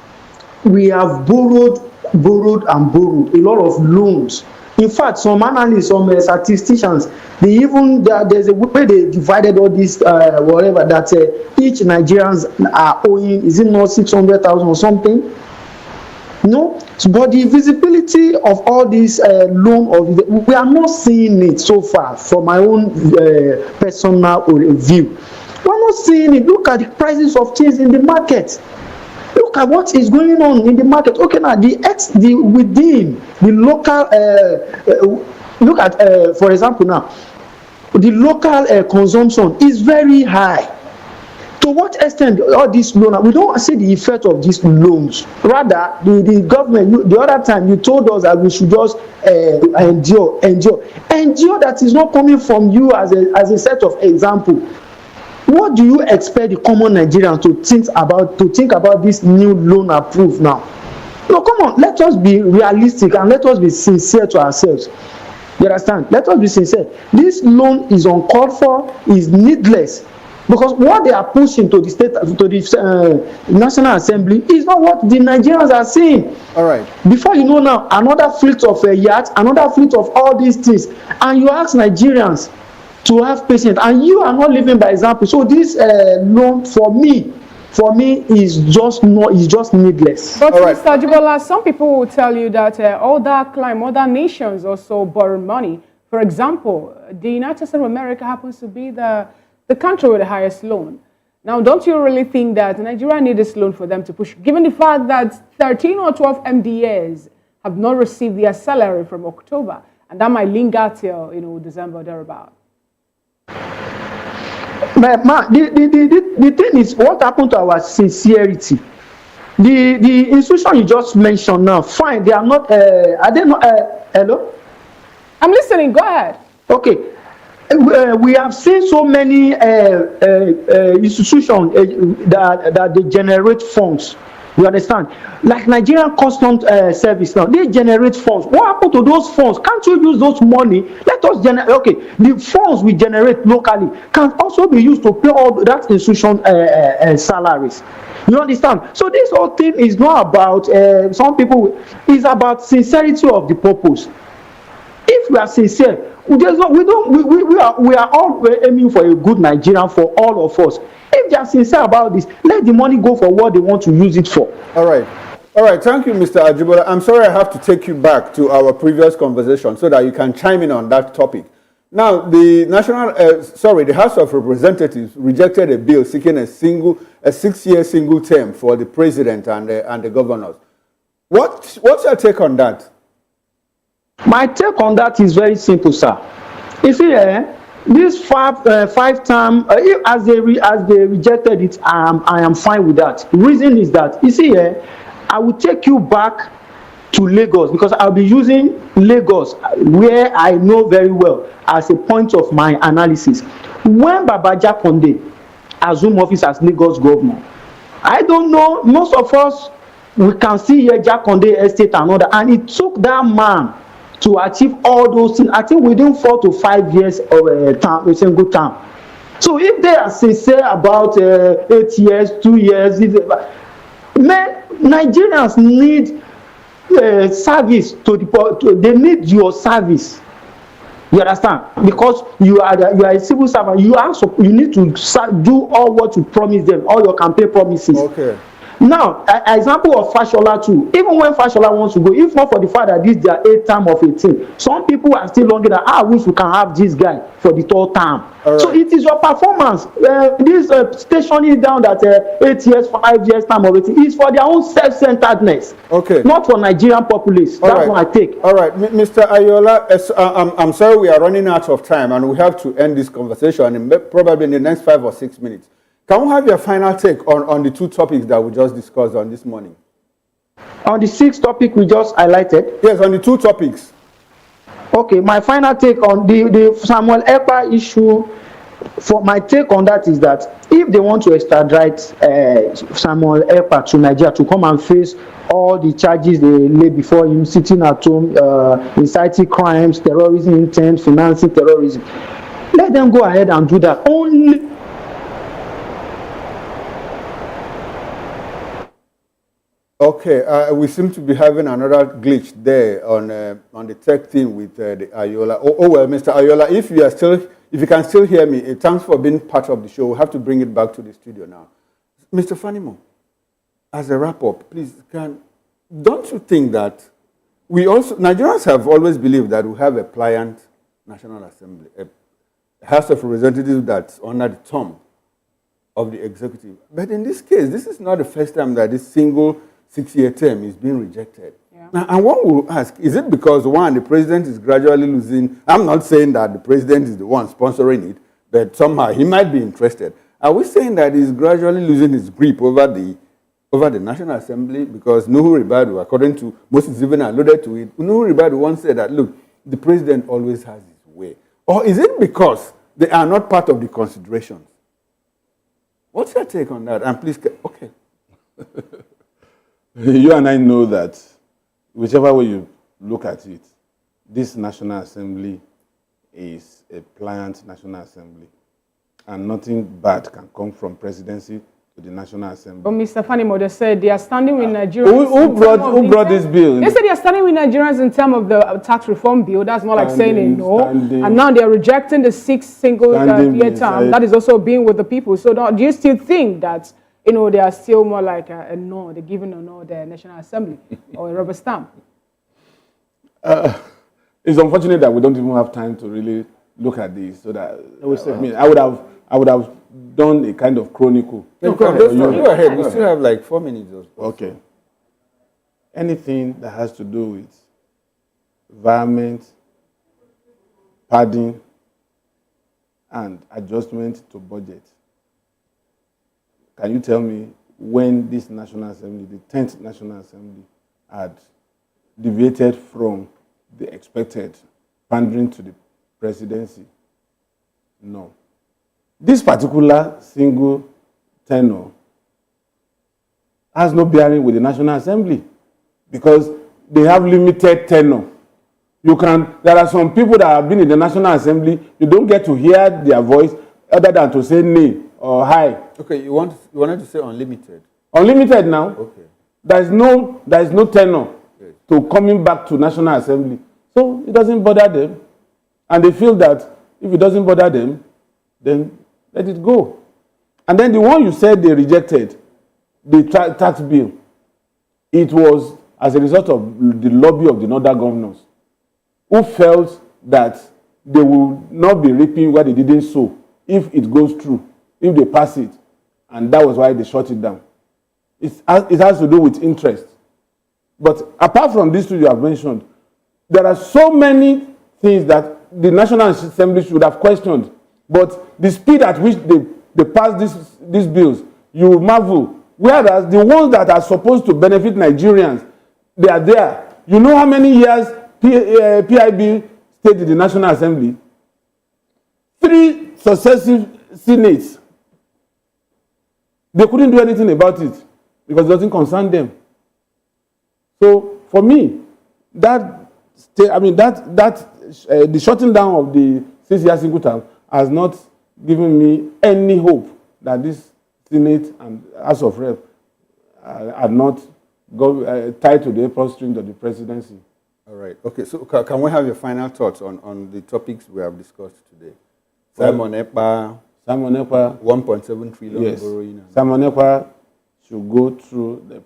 we have borrowed a lot of loans. In fact, some analysts, some statisticians, there's a way they divided all this whatever that each Nigerians are owing. Is it not 600,000 or something? No, but the visibility of all this loan we are not seeing it so far. From my own personal view, we're not seeing it. Look at the prices of things in the market. Look Look at what is going on in the market. Okay, now within the local, look at, for example, now the local consumption is very high. To what extent all these loans? We don't see the effect of these loans. Rather, the government, the other time you told us that we should just endure. That is not coming from you as a set of example. What do you expect the common Nigerians to think about this new loan approved now? No, come on, let us be realistic and let us be sincere to ourselves. You understand? Let us be sincere. This loan is uncalled for, is needless, because what they are pushing to the state, to the National Assembly, is not what the Nigerians are seeing. All right. Before you know now, another fleet of yachts, another fleet of all these things, and you ask Nigerians to have patience, and you are not living by example. So this loan for me is just needless. But Mr. Ajibola, some people will tell you that other nations also borrow money. For example, the United States of America happens to be the country with the highest loan. Now, don't you really think that Nigeria needs this loan for them to push, given the fact that 13 or 12 MDAs have not received their salary from October, and that might linger till December thereabout? But the thing is, what happened to our sincerity? The institution you just mentioned now, fine, they are not. Are they not? Hello? I'm listening. Go ahead. Okay. We have seen so many institutions that they generate funds. You understand? Like Nigerian Customs Service now, they generate funds. What happened to those funds? Can't you use those money? Let us generate. Okay, the funds we generate locally can also be used to pay all that institution salaries. You understand? So this whole thing is not about some people. It's about sincerity of the purpose. If we are sincere, we are all aiming for a good Nigerian for all of us. If they are sincere about this, let the money go for what they want to use it for. All right. Thank you, Mr. Ajibola. I'm sorry I have to take you back to our previous conversation so that you can chime in on that topic. Now, the House of Representatives rejected a bill seeking a 6-year single term for the president and the governors. What's your take on that? My take on that is very simple, sir. You see, this five-term, as they rejected it, I am fine with that. The reason is that, you see, I will take you back to Lagos, because I'll be using Lagos, where I know very well, as a point of my analysis. When Baba Jakonde assumed office as Lagos governor, I don't know, most of us, we can see here Jakonde estate and all that, and it took that man to achieve all those things, I think within 4 to 5 years of a single term. So if they are sincere about 8 years, 2 years, Nigerians need service they need your service. You understand? Because you are a civil servant, you need to do all what you promise them, all your campaign promises. Okay. Now, an example of Fashola too. Even when Fashola wants to go, if not for the fact that this is their 8th term of 18, some people are still longing that I wish we can have this guy for the 3rd term. Right. So it is your performance. This stationing down that 8 years, 5 years term of 18 is for their own self-centeredness. Okay. Not for Nigerian populace. That's right. What I take. All right, Mr. Ayola, I'm sorry we are running out of time and we have to end this conversation probably in the next 5 or 6 minutes. Can we have your final take on the 2 topics that we just discussed on this morning? On the 6th topic we just highlighted? Yes, on the 2 topics. Okay, my final take on the Samuel Ekpa issue, for my take on that is that if they want to extradite Samuel Ekpa to Nigeria to come and face all the charges they lay before him, sitting at home, inciting crimes, terrorism intent, financing terrorism, let them go ahead and do that. Only okay, we seem to be having another glitch there on the tech team with the Ayola. Oh well, Mr. Ayola, if you can still hear me, thanks for being part of the show. We'll have to bring it back to the studio now. Mr. Fanimo, as a wrap-up, please, don't you think that Nigerians have always believed that we have a pliant National Assembly, a House of Representatives that's under the thumb of the executive. But in this case, this is not the first time that this single 6-year term is being rejected. Yeah. Now, and one will ask, is it because, one, the president is gradually losing, I'm not saying that the president is the one sponsoring it, but somehow he might be interested. Are we saying that he's gradually losing his grip over the National Assembly? Because Nuhu Ribadu, according to Moses even alluded to it, Nuhu Ribadu once said that, look, the president always has his way. Or is it because they are not part of the considerations? What's your take on that? And please, okay. You and I know that whichever way you look at it, this National Assembly is a pliant National Assembly. And nothing bad can come from presidency to the National Assembly. But Mr. Fanimo, they said they are standing with Nigerians. Who brought this bill? They said they are standing with Nigerians in terms of the tax reform bill. That's more like saying a no. And now they are rejecting the 6 single-year term. That is also being with the people. So do you still think that, you know, they are still more like a no, they're giving a no the National Assembly or a rubber stamp? It's unfortunate that we don't even have time to really look at this. So that I would have done a kind of chronicle. No, go ahead. We still have like 4 minutes. Okay. Anything that has to do with environment, padding, and adjustment to budget. Can you tell me when this National Assembly, the 10th National Assembly, had deviated from the expected pandering to the presidency? No. This particular single tenure has no bearing with the National Assembly because they have limited tenure. There are some people that have been in the National Assembly, you don't get to hear their voice other than to say nay or hi. Okay, you wanted to say unlimited. Unlimited now. Okay. There is no tenure to coming back to National Assembly. So it doesn't bother them. And they feel that if it doesn't bother them, then let it go. And then the one you said they rejected, the tax bill, it was as a result of the lobby of the northern governors who felt that they will not be reaping what they didn't sow if it goes through, if they pass it. And that was why they shut it down. It has to do with interest. But apart from these two you have mentioned, there are so many things that the National Assembly should have questioned. But the speed at which they pass these bills, you marvel. Whereas the ones that are supposed to benefit Nigerians, they are there. You know how many years PIB stayed in the National Assembly? 3 successive senates. They couldn't do anything about it because it doesn't concern them. So for me, the shutting down of the 6-year single term has not given me any hope that this Senate and House of Rep are not tied to the apron strings of the presidency. All right. Okay. So can we have your final thoughts on the topics we have discussed today? Simon Ekpa, 1.7 trillion yes. borrowing. Simon Ekpa should go through the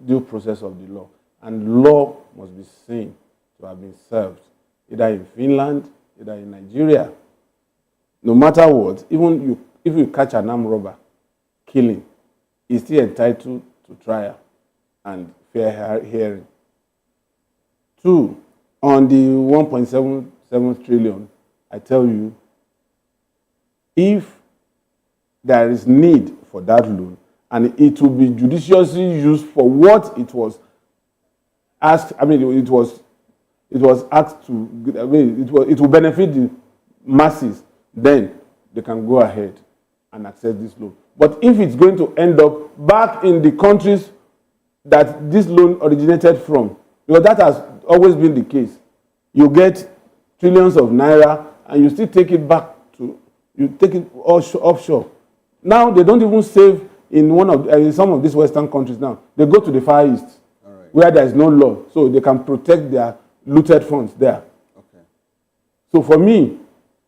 due process of the law. And law must be seen to have been served, either in Finland, either in Nigeria. No matter what, even if you catch an armed robber killing, he's still entitled to trial and fair hearing. 2, on the 1.77 trillion, I tell you, if there is need for that loan, and it will be judiciously used for what it was asked, it was asked to, it will benefit the masses, then they can go ahead and access this loan. But if it's going to end up back in the countries that this loan originated from, because that has always been the case, you get trillions of naira and you still take it back you take it offshore. Now they don't even save in some of these Western countries now. They go to the Far East, where there is no law, so they can protect their looted funds there. Okay. So for me,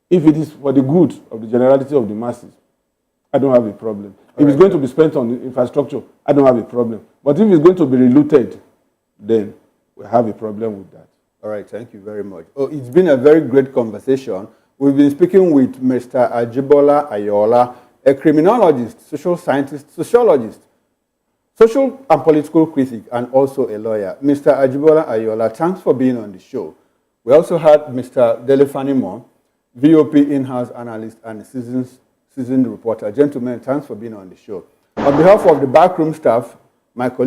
if it is for the good of the generality of the masses, I don't have a problem. If it's going to be spent on infrastructure, I don't have a problem. But if it's going to be relooted, then we have a problem with that. All right, thank you very much. Oh, it's been a very great conversation. We've been speaking with Mr. Ajibola Ayola, a criminologist, social scientist, sociologist, social and political critic, and also a lawyer. Mr. Ajibola Ayola, thanks for being on the show. We also had Mr. Delefani Moore, VOP in-house analyst and seasoned reporter. Gentlemen, thanks for being on the show. On behalf of the backroom staff, my colleague